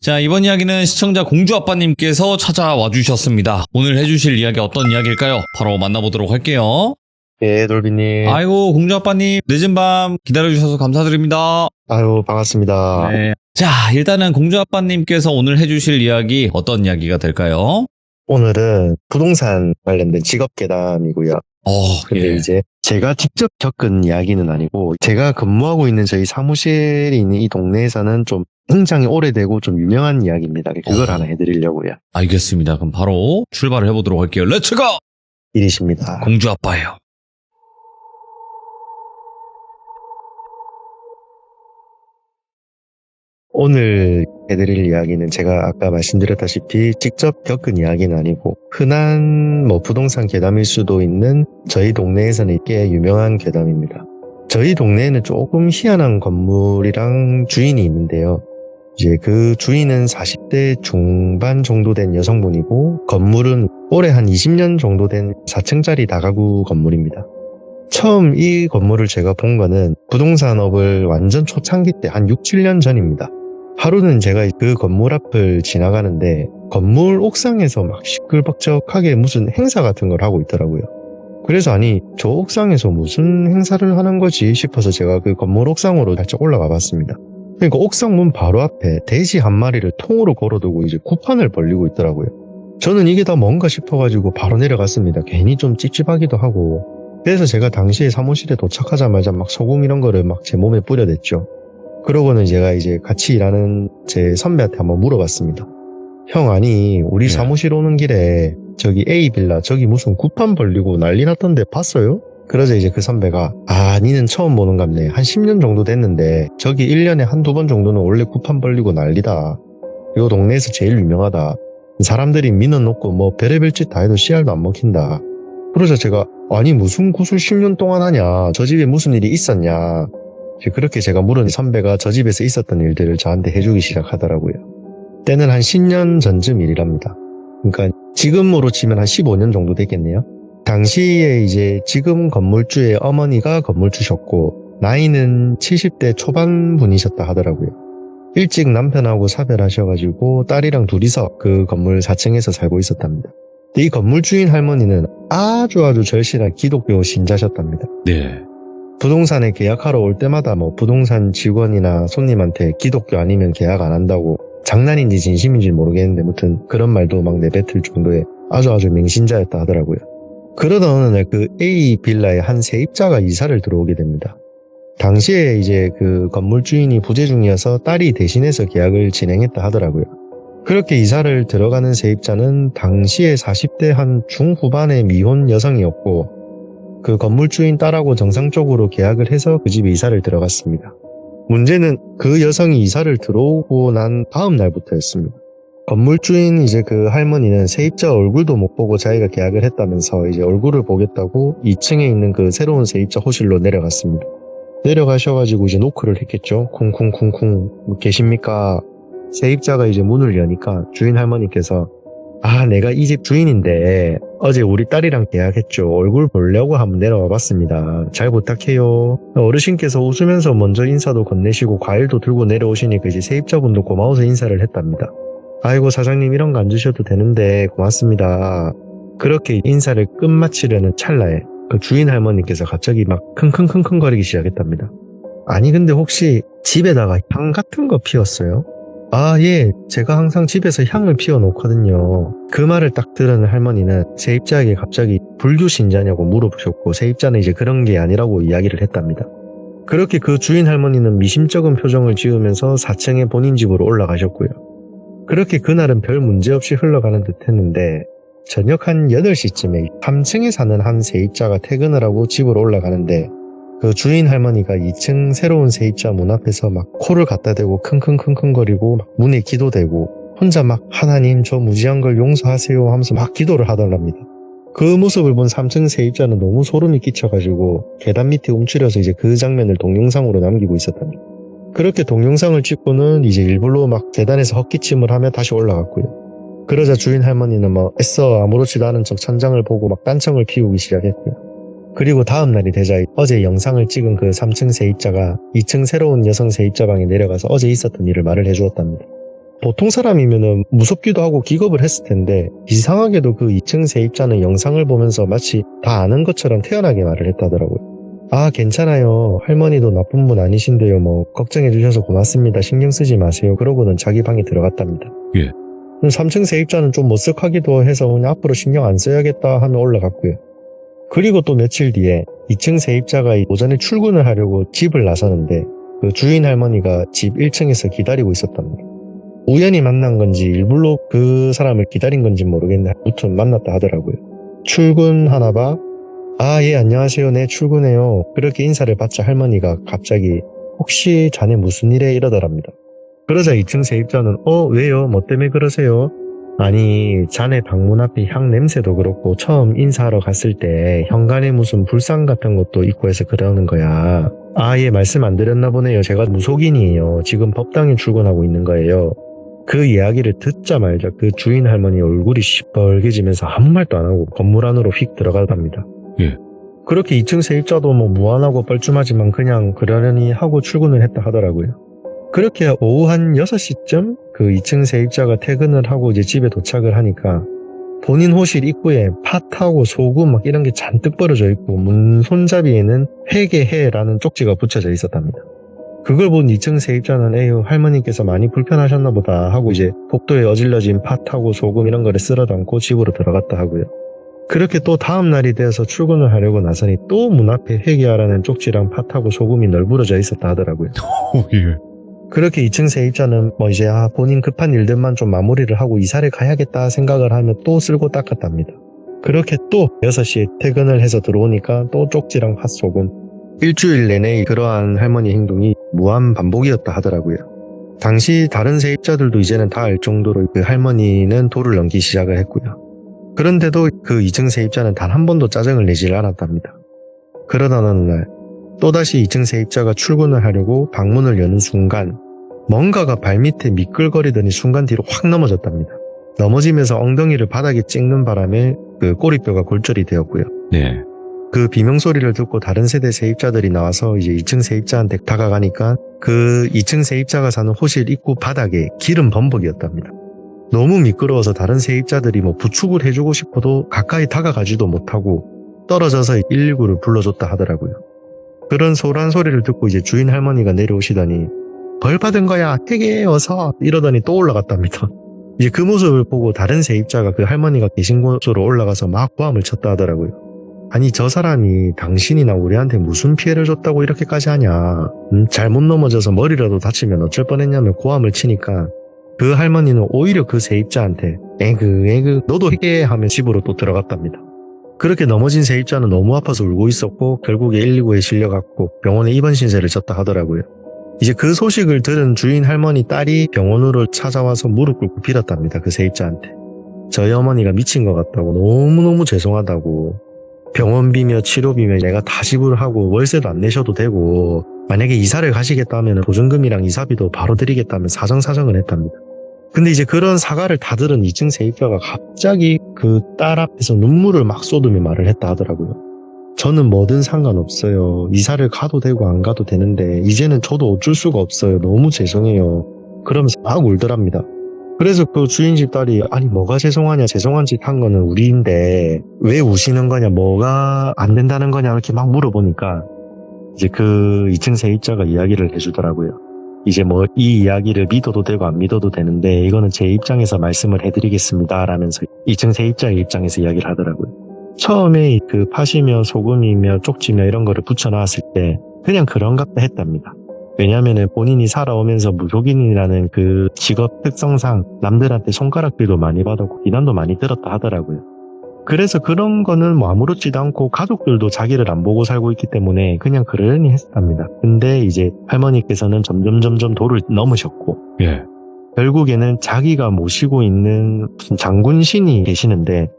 자, 이번 이야기는 시청자 공주아빠님께서 찾아와 주셨습니다. 오늘 해주실 이야기 어떤 이야기일까요? 바로 만나보도록 할게요. 예, 돌비님. 아이고, 공주아빠님 늦은 밤 기다려주셔서 감사드립니다. 아유, 반갑습니다. 네. 자, 일단은 공주아빠님께서 오늘 해주실 이야기 어떤 이야기가 될까요? 오늘은 부동산 관련된 직업 계담이고요. 근데 예. 이제 제가 직접 겪은 이야기는 아니고 제가 근무하고 있는 저희 사무실이 있는 이 동네에서는 좀 굉장히 오래되고 좀 유명한 이야기입니다. 그걸 하나 해드리려고요. 알겠습니다. 그럼 바로 출발을 해보도록 할게요. 렛츠고! 일이십니다. 공주아빠예요. 오늘 해드릴 이야기는 제가 아까 말씀드렸다시피 직접 겪은 이야기는 아니고 흔한 부동산 괴담일 수도 있는 저희 동네에서는 꽤 유명한 괴담입니다. 저희 동네에는 조금 희한한 건물이랑 주인이 있는데요. 이제 그 주인은 40대 중반 정도 된 여성분이고 건물은 올해 한 20년 정도 된 4층짜리 다가구 건물입니다. 처음 이 건물을 제가 본 거는 부동산업을 완전 초창기 때 한 6, 7년 전입니다. 하루는 제가 그 건물 앞을 지나가는데 건물 옥상에서 막 시끌벅적하게 무슨 행사 같은 걸 하고 있더라고요. 그래서 아니 저 옥상에서 무슨 행사를 하는 거지 싶어서 제가 그 건물 옥상으로 살짝 올라가 봤습니다. 그러니까 옥상 문 바로 앞에 돼지 한 마리를 통으로 걸어두고 이제 구판을 벌리고 있더라고요. 저는 이게 다 뭔가 싶어가지고 바로 내려갔습니다. 괜히 좀 찝찝하기도 하고. 그래서 제가 당시에 사무실에 도착하자마자 막 소금 이런 거를 막 제 몸에 뿌려댔죠. 그러고는 제가 이제 같이 일하는 제 선배한테 한번 물어봤습니다. 형, 아니 우리 사무실 오는 길에 저기 A 빌라 저기 무슨 구판 벌리고 난리 났던데 봤어요? 그러자 이제 그 선배가 니는 처음 보는 갑네. 한 10년 정도 됐는데 저기 1년에 한두 번 정도는 원래 구판 벌리고 난리다. 이 동네에서 제일 유명하다. 사람들이 민어놓고 뭐 별의별 짓 다 해도 씨알도 안 먹힌다. 그러자 제가 아니 무슨 굿을 10년 동안 하냐, 저 집에 무슨 일이 있었냐, 그렇게 제가 물은 선배가 저 집에서 있었던 일들을 저한테 해주기 시작하더라고요. 때는 한 10년 전쯤 일이랍니다. 그러니까 지금으로 치면 한 15년 정도 되겠네요. 당시에 이제 지금 건물주의 어머니가 건물주셨고 나이는 70대 초반 분이셨다 하더라고요. 일찍 남편하고 사별하셔가지고 딸이랑 둘이서 그 건물 4층에서 살고 있었답니다. 이 건물 주인 할머니는 아주 절실한 기독교 신자셨답니다. 네. 부동산에 계약하러 올 때마다 부동산 직원이나 손님한테 기독교 아니면 계약 안 한다고 장난인지 진심인지 모르겠는데 무튼 그런 말도 막 내뱉을 정도의 아주 맹신자였다 하더라고요. 그러던 어느 날 그 A 빌라에 한 세입자가 이사를 들어오게 됩니다. 당시에 이제 그 건물 주인이 부재 중이어서 딸이 대신해서 계약을 진행했다 하더라고요. 그렇게 이사를 들어가는 세입자는 당시에 40대 한 중후반의 미혼 여성이었고 그 건물주인 딸하고 정상적으로 계약을 해서 그 집에 이사를 들어갔습니다. 문제는 그 여성이 이사를 들어오고 난 다음 날부터였습니다. 건물주인 이제 그 할머니는 세입자 얼굴도 못 보고 자기가 계약을 했다면서 이제 얼굴을 보겠다고 2층에 있는 그 새로운 세입자 호실로 내려갔습니다. 내려가셔가지고 이제 노크를 했겠죠. 쿵쿵쿵쿵 계십니까? 세입자가 이제 문을 여니까 주인 할머니께서 내가 이 집 주인인데 어제 우리 딸이랑 계약했죠. 얼굴 보려고 한번 내려와 봤습니다. 잘 부탁해요. 어르신께서 웃으면서 먼저 인사도 건네시고 과일도 들고 내려오시니까 이제 세입자분도 고마워서 인사를 했답니다. 아이고 사장님 이런 거 안 주셔도 되는데 고맙습니다. 그렇게 인사를 끝마치려는 찰나에 그 주인 할머니께서 갑자기 막 킁킁킁킁 거리기 시작했답니다. 아니 근데 혹시 집에다가 향 같은 거 피웠어요? 예, 제가 항상 집에서 향을 피워놓거든요. 그 말을 딱 들은 할머니는 세입자에게 갑자기 불교 신자냐고 물어보셨고 세입자는 이제 그런 게 아니라고 이야기를 했답니다. 그렇게 그 주인 할머니는 미심쩍은 표정을 지으면서 4층에 본인 집으로 올라가셨고요. 그렇게 그날은 별 문제 없이 흘러가는 듯 했는데 저녁 한 8시쯤에 3층에 사는 한 세입자가 퇴근을 하고 집으로 올라가는데 그 주인 할머니가 2층 새로운 세입자 문 앞에서 막 코를 갖다 대고 킁킁킁킁거리고 막 문에 기도대고 혼자 막 하나님 저 무지한 걸 용서하세요 하면서 막 기도를 하더랍니다. 그 모습을 본 3층 세입자는 너무 소름이 끼쳐가지고 계단 밑에 움츠려서 이제 그 장면을 동영상으로 남기고 있었답니다. 그렇게 동영상을 찍고는 이제 일부러 막 계단에서 헛기침을 하며 다시 올라갔고요. 그러자 주인 할머니는 애써 아무렇지도 않은 척 천장을 보고 막 딴청을 피우기 시작했고요. 그리고 다음 날이 되자 어제 영상을 찍은 그 3층 세입자가 2층 새로운 여성 세입자 방에 내려가서 어제 있었던 일을 말을 해주었답니다. 보통 사람이면은 무섭기도 하고 기겁을 했을 텐데 이상하게도 그 2층 세입자는 영상을 보면서 마치 다 아는 것처럼 태연하게 말을 했다더라고요. 아, 괜찮아요. 할머니도 나쁜 분 아니신데요. 뭐 걱정해 주셔서 고맙습니다. 신경 쓰지 마세요. 그러고는 자기 방에 들어갔답니다. 예. 3층 세입자는 좀 머쓱하기도 해서 그냥 앞으로 신경 안 써야겠다 하며 올라갔고요. 그리고 또 며칠 뒤에 2층 세입자가 오전에 출근을 하려고 집을 나서는데 그 주인 할머니가 집 1층에서 기다리고 있었답니다. 우연히 만난 건지 일부러 그 사람을 기다린 건지 모르겠는데 아무튼 만났다 하더라고요. 출근하나 봐? 아, 예, 안녕하세요. 네, 출근해요. 그렇게 인사를 받자 할머니가 갑자기 혹시 자네 무슨 일에 이러더랍니다. 그러자 2층 세입자는 왜요? 뭐 때문에 그러세요? 아니, 자네 방문 앞에 향 냄새도 그렇고 처음 인사하러 갔을 때 현관에 무슨 불상 같은 것도 있고 해서 그러는 거야. 아, 예, 말씀 안 드렸나 보네요. 제가 무속인이에요. 지금 법당에 출근하고 있는 거예요. 그 이야기를 듣자마자 그 주인 할머니 얼굴이 시뻘개지면서 아무 말도 안 하고 건물 안으로 휙 들어가답니다. 예. 그렇게 2층 세입자도 뭐 무안하고 뻘쭘하지만 그냥 그러려니 하고 출근을 했다 하더라고요. 그렇게 오후 한 6시쯤 그 2층 세입자가 퇴근을 하고 이제 집에 도착을 하니까 본인 호실 입구에 팥하고 소금 막 이런 게 잔뜩 벌어져 있고 문 손잡이에는 회개해라는 쪽지가 붙여져 있었답니다. 그걸 본 2층 세입자는 에휴 할머니께서 많이 불편하셨나 보다 하고 이제 복도에 어질러진 팥하고 소금 이런 거를 쓸어 담고 집으로 들어갔다 하고요. 그렇게 또 다음 날이 되어서 출근을 하려고 나서니 또 문 앞에 회개하라는 쪽지랑 팥하고 소금이 널브러져 있었다 하더라고요. 예. 그렇게 2층 세입자는 뭐 이제 본인 급한 일들만 좀 마무리를 하고 이사를 가야겠다 생각을 하며 또 쓸고 닦았답니다. 그렇게 또 6시에 퇴근을 해서 들어오니까 또 쪽지랑 팥소금. 일주일 내내 그러한 할머니 행동이 무한 반복이었다 하더라고요. 당시 다른 세입자들도 이제는 다 알 정도로 그 할머니는 도를 넘기 시작을 했고요. 그런데도 그 2층 세입자는 단 한 번도 짜증을 내질 않았답니다. 그러던 어느 날 또다시 2층 세입자가 출근을 하려고 방문을 여는 순간 뭔가가 발밑에 미끌거리더니 순간 뒤로 확 넘어졌답니다. 넘어지면서 엉덩이를 바닥에 찍는 바람에 그 꼬리뼈가 골절이 되었고요. 네. 그 비명소리를 듣고 다른 세대 세입자들이 나와서 이제 2층 세입자한테 다가가니까 그 2층 세입자가 사는 호실 입구 바닥에 기름 범벅이었답니다. 너무 미끄러워서 다른 세입자들이 뭐 부축을 해주고 싶어도 가까이 다가가지도 못하고 떨어져서 119를 불러줬다 하더라고요. 그런 소란 소리를 듣고 이제 주인 할머니가 내려오시더니 벌 받은 거야 퇴계해 어서 이러더니 또 올라갔답니다. 이제 그 모습을 보고 다른 세입자가 그 할머니가 계신 곳으로 올라가서 막 고함을 쳤다 하더라고요. 아니 저 사람이 당신이나 우리한테 무슨 피해를 줬다고 이렇게까지 하냐. 잘못 넘어져서 머리라도 다치면 어쩔 뻔했냐며 고함을 치니까 그 할머니는 오히려 그 세입자한테 에그 너도 회개해 하며 집으로 또 들어갔답니다. 그렇게 넘어진 세입자는 너무 아파서 울고 있었고 결국에 119에 실려갔고 병원에 입원 신세를 졌다 하더라고요. 이제 그 소식을 들은 주인 할머니 딸이 병원으로 찾아와서 무릎 꿇고 빌었답니다. 그 세입자한테. 저희 어머니가 미친 것 같다고 너무너무 죄송하다고 병원비며 치료비며 내가 다 지불하고 월세도 안 내셔도 되고 만약에 이사를 가시겠다면 보증금이랑 이사비도 바로 드리겠다면 사정사정을 했답니다. 근데 이제 그런 사과를 다 들은 2층 세입자가 갑자기 그 딸 앞에서 눈물을 막 쏟으며 말을 했다 하더라고요. 저는 뭐든 상관없어요. 이사를 가도 되고 안 가도 되는데 이제는 저도 어쩔 수가 없어요. 너무 죄송해요. 그러면서 막 울더랍니다. 그래서 그 주인집 딸이 아니 뭐가 죄송하냐 죄송한 짓 한 거는 우리인데 왜 우시는 거냐 뭐가 안 된다는 거냐 이렇게 막 물어보니까 이제 그 2층 세입자가 이야기를 해주더라고요. 이제 뭐 이 이야기를 믿어도 되고 안 믿어도 되는데 이거는 제 입장에서 말씀을 해드리겠습니다 라면서 2층 세입자의 입장에서 이야기를 하더라고요. 처음에 그 팥이며 소금이며 쪽지며 이런 거를 붙여놨을 때 그냥 그런갑다 했답니다. 왜냐하면 본인이 살아오면서 무속인이라는 그 직업 특성상 남들한테 손가락질도 많이 받았고 비난도 많이 들었다 하더라고요. 그래서 그런 거는 뭐 아무렇지도 않고 가족들도 자기를 안 보고 살고 있기 때문에 그냥 그러려니 했답니다. 근데 이제 할머니께서는 점점 도를 넘으셨고 예. 결국에는 자기가 모시고 있는 무슨 장군신이 계시는데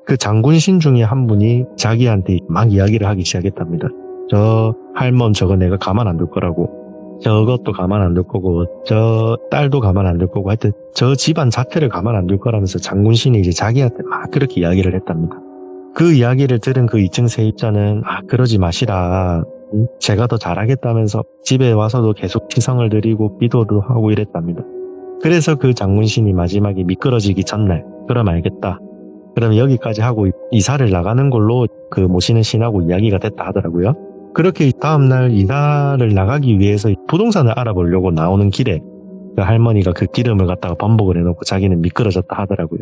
그 장군신 중에 한 분이 자기한테 막 이야기를 하기 시작했답니다. 저 할멈 저거 내가 가만 안 둘 거라고. 저것도 가만 안 둘 거고 저 딸도 가만 안 둘 거고 하여튼 저 집안 자체를 가만 안 둘 거라면서 장군신이 이제 자기한테 막 그렇게 이야기를 했답니다. 그 이야기를 들은 그 2층 세입자는 그러지 마시라. 제가 더 잘하겠다면서 집에 와서도 계속 시성을 드리고 기도도 하고 이랬답니다. 그래서 그 장군신이 마지막에 미끄러지기 전날 그럼 알겠다. 그럼 여기까지 하고 이사를 나가는 걸로 그 모시는 신하고 이야기가 됐다 하더라고요. 그렇게 다음날 이사를 나가기 위해서 부동산을 알아보려고 나오는 길에 그 할머니가 그 기름을 갖다가 범벅을 해놓고 자기는 미끄러졌다 하더라고요.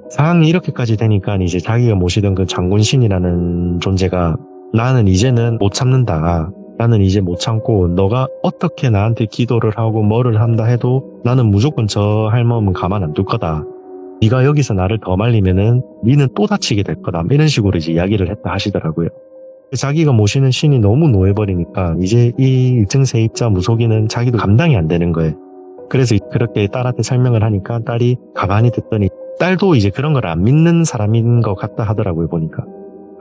상황이 이렇게까지 되니까 이제 자기가 모시던 그 장군신이라는 존재가 나는 이제는 못 참는다. 나는 이제 못 참고 너가 어떻게 나한테 기도를 하고 뭐를 한다 해도 나는 무조건 저 할멈은 가만 안 둘 거다. 네가 여기서 나를 더 말리면은 니는 또 다치게 될 거다. 이런 식으로 이제 이야기를 했다 하시더라고요. 자기가 모시는 신이 너무 노해버리니까 이제 이 1층 세입자 무속인은 자기도 감당이 안 되는 거예요. 그래서 그렇게 딸한테 설명을 하니까 딸이 가만히 듣더니 딸도 이제 그런 걸 안 믿는 사람인 것 같다 하더라고요, 보니까.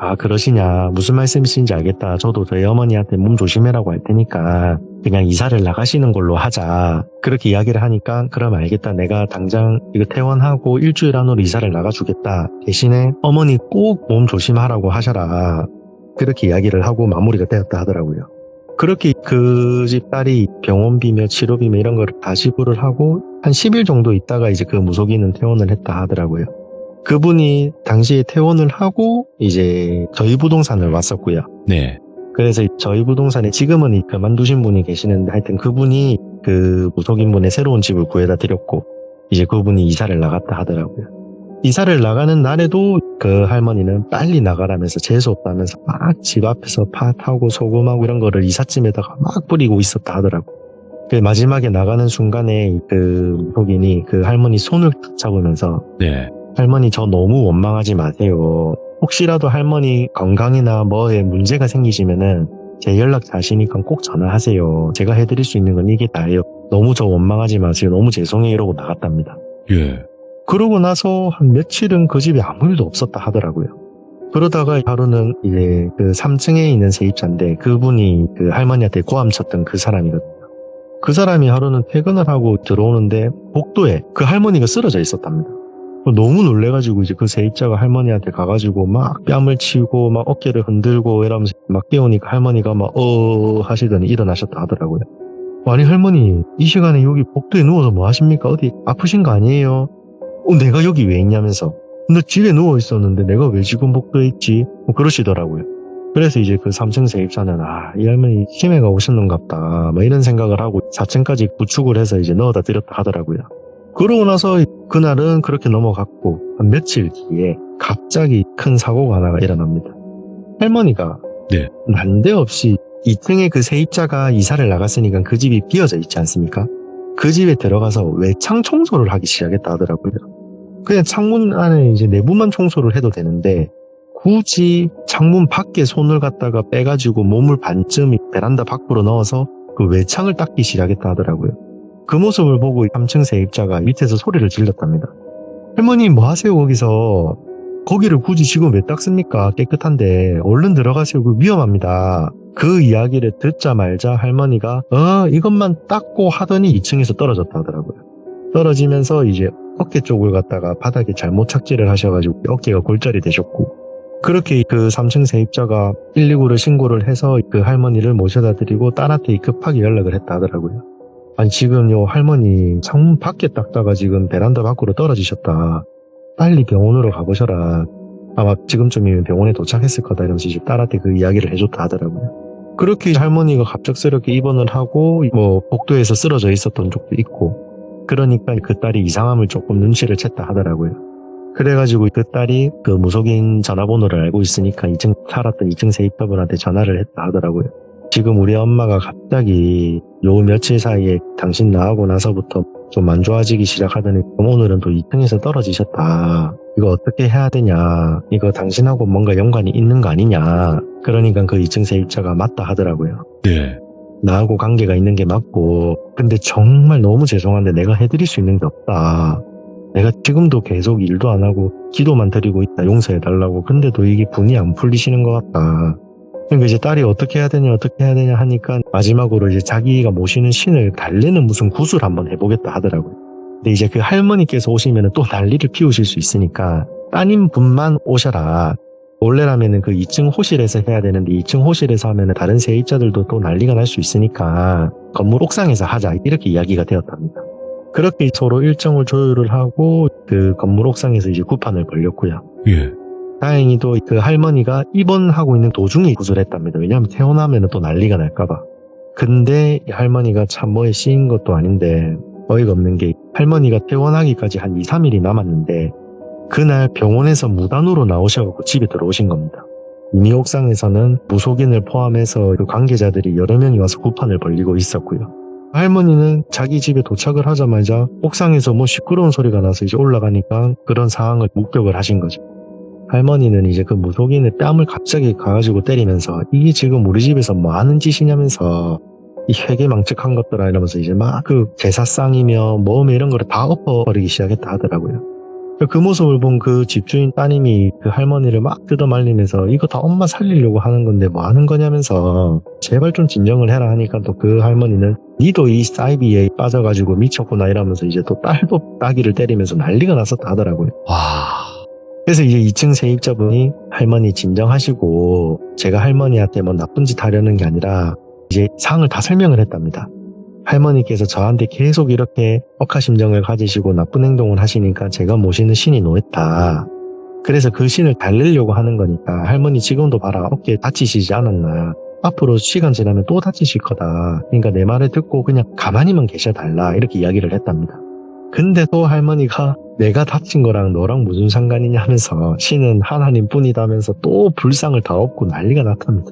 아, 그러시냐. 무슨 말씀이신지 알겠다. 저도 저희 어머니한테 몸 조심해라고 할 테니까 그냥 이사를 나가시는 걸로 하자. 그렇게 이야기를 하니까 그럼 알겠다. 내가 당장 이거 퇴원하고 일주일 안으로 이사를 나가주겠다. 대신에 어머니 꼭 몸 조심하라고 하셔라. 그렇게 이야기를 하고 마무리가 되었다 하더라고요. 그렇게 그 집 딸이 병원비며 치료비며 이런 거를 다 지불을 하고 한 10일 정도 있다가 이제 그 무속인은 퇴원을 했다 하더라고요. 그분이 당시에 퇴원을 하고 이제 저희 부동산을 왔었고요. 네. 그래서 저희 부동산에 지금은 그만두신 분이 계시는데 하여튼 그분이 그 무속인분의 새로운 집을 구해다 드렸고 이제 그분이 이사를 나갔다 하더라고요. 이사를 나가는 날에도 그 할머니는 빨리 나가라면서 재수 없다면서 막 집 앞에서 팥하고 소금하고 이런 거를 이삿짐에다가 막 뿌리고 있었다 하더라고요. 그 마지막에 나가는 순간에 그 무속인이 그 할머니 손을 탁 잡으면서 네. 할머니 저 너무 원망하지 마세요. 혹시라도 할머니 건강이나 뭐에 문제가 생기시면은 제 연락 자시니까 꼭 전화하세요. 제가 해드릴 수 있는 건 이게 다예요. 너무 저 원망하지 마세요. 너무 죄송해요 이러고 나갔답니다. 예. 그러고 나서 한 며칠은 그 집에 아무 일도 없었다 하더라고요. 그러다가 하루는 이제 그 3층에 있는 세입자인데 그분이 그 할머니한테 고함 쳤던 그 사람이거든요. 그 사람이 하루는 퇴근을 하고 들어오는데 복도에 그 할머니가 쓰러져 있었답니다. 너무 놀래가지고 이제 그 세입자가 할머니한테 가가지고 막 뺨을 치고 막 어깨를 흔들고 이러면서 막 깨우니까 할머니가 막 하시더니 일어나셨다 하더라고요. 아니 할머니 이 시간에 여기 복도에 누워서 뭐 하십니까? 어디 아프신 거 아니에요? 내가 여기 왜 있냐면서 너 집에 누워 있었는데 내가 왜 지금 복도에 있지? 그러시더라고요. 그래서 이제 그 3층 세입자는 이 할머니 치매가 오셨는갑다 뭐 이런 생각을 하고 4층까지 구축을 해서 이제 넣어다 드렸다 하더라고요. 그러고 나서 그날은 그렇게 넘어갔고 한 며칠 뒤에 갑자기 큰 사고가 하나가 일어납니다. 할머니가 네. 난데없이 2층에 그 세입자가 이사를 나갔으니까 그 집이 비어져 있지 않습니까? 그 집에 들어가서 외창 청소를 하기 시작했다 하더라고요. 그냥 창문 안에 이제 내부만 청소를 해도 되는데 굳이 창문 밖에 손을 갖다가 빼가지고 몸을 반쯤 베란다 밖으로 넣어서 그 외창을 닦기 시작했다 하더라고요. 그 모습을 보고 3층 세입자가 밑에서 소리를 질렀답니다. 할머니 뭐 하세요 거기서? 거기를 굳이 지금 왜 닦습니까? 깨끗한데 얼른 들어가세요. 그 위험합니다. 그 이야기를 듣자마자 할머니가 이것만 닦고 하더니 2층에서 떨어졌다 하더라고요. 떨어지면서 이제 어깨 쪽을 갖다가 바닥에 잘못 착지를 하셔가지고 어깨가 골절이 되셨고 그렇게 그 3층 세입자가 119를 신고를 해서 그 할머니를 모셔다 드리고 딸한테 급하게 연락을 했다 하더라고요. 아니 지금 요 할머니 창문 밖에 닦다가 지금 베란다 밖으로 떨어지셨다. 빨리 병원으로 가보셔라. 아마 지금쯤이면 병원에 도착했을 거다 이러면서 이제 딸한테 그 이야기를 해줬다 하더라고요. 그렇게 할머니가 갑작스럽게 입원을 하고 뭐 복도에서 쓰러져 있었던 적도 있고 그러니까 그 딸이 이상함을 조금 눈치를 챘다 하더라고요. 그래가지고 그 딸이 그 무속인 전화번호를 알고 있으니까 2층 살았던 2층 세입자분한테 전화를 했다 하더라고요. 지금 우리 엄마가 갑자기 요 며칠 사이에 당신 나가고 나서부터 좀 안 좋아지기 시작하더니 오늘은 또 2층에서 떨어지셨다. 이거 어떻게 해야 되냐. 이거 당신하고 뭔가 연관이 있는 거 아니냐. 그러니까 그 2층 세입자가 맞다 하더라고요. 네. 나하고 관계가 있는 게 맞고 근데 정말 너무 죄송한데 내가 해드릴 수 있는 게 없다. 내가 지금도 계속 일도 안 하고 기도만 드리고 있다. 용서해달라고. 근데도 이게 분이 안 풀리시는 것 같다. 그러니까 이제 딸이 어떻게 해야 되냐 하니까 마지막으로 이제 자기가 모시는 신을 달래는 무슨 굿을 한번 해보겠다 하더라고요. 근데 이제 그 할머니께서 오시면 또 난리를 피우실 수 있으니까 따님 분만 오셔라. 원래라면은 그 2층 호실에서 해야 되는데 2층 호실에서 하면은 다른 세입자들도 또 난리가 날 수 있으니까 건물 옥상에서 하자. 이렇게 이야기가 되었답니다. 그렇게 서로 일정을 조율을 하고 그 건물 옥상에서 이제 구판을 벌렸고요. 예. 다행히도 그 할머니가 입원하고 있는 도중에 구술했답니다. 왜냐하면 태어나면 또 난리가 날까봐. 근데 이 할머니가 참 뭐에 씌인 것도 아닌데 어이가 없는 게 할머니가 퇴원하기까지 한 2, 3일이 남았는데 그날 병원에서 무단으로 나오셔서 집에 들어오신 겁니다. 이미 옥상에서는 무속인을 포함해서 그 관계자들이 여러 명이 와서 구판을 벌리고 있었고요. 할머니는 자기 집에 도착을 하자마자 옥상에서 뭐 시끄러운 소리가 나서 이제 올라가니까 그런 상황을 목격을 하신 거죠. 할머니는 이제 그 무속인의 뺨을 갑자기 가가지고 때리면서 이게 지금 우리 집에서 뭐 하는 짓이냐면서 이 회개망측한 것들아 이러면서 이제 막 그 제사상이며 뭐며 이런 거를 다 엎어버리기 시작했다 하더라고요. 그 모습을 본 그 집주인 따님이 그 할머니를 막 뜯어말리면서 이거 다 엄마 살리려고 하는 건데 뭐 하는 거냐면서 제발 좀 진정을 해라 하니까 또 그 할머니는 니도 이 사이비에 빠져가지고 미쳤구나 이러면서 이제 또 딸도 따기를 때리면서 난리가 났었다 하더라고요. 와. 그래서 이제 2층 세입자분이 할머니 진정하시고 제가 할머니한테 뭐 나쁜 짓 하려는 게 아니라 이제 상황을 다 설명을 했답니다. 할머니께서 저한테 계속 이렇게 억하심정을 가지시고 나쁜 행동을 하시니까 제가 모시는 신이 노했다. 그래서 그 신을 달래려고 하는 거니까 할머니 지금도 봐라 어깨에 다치시지 않았나. 앞으로 시간 지나면 또 다치실 거다. 그러니까 내 말을 듣고 그냥 가만히만 계셔달라 이렇게 이야기를 했답니다. 근데 또 할머니가 내가 다친 거랑 너랑 무슨 상관이냐 하면서 신은 하나님뿐이다면서 또 불상을 다 엎고 난리가 났답니다.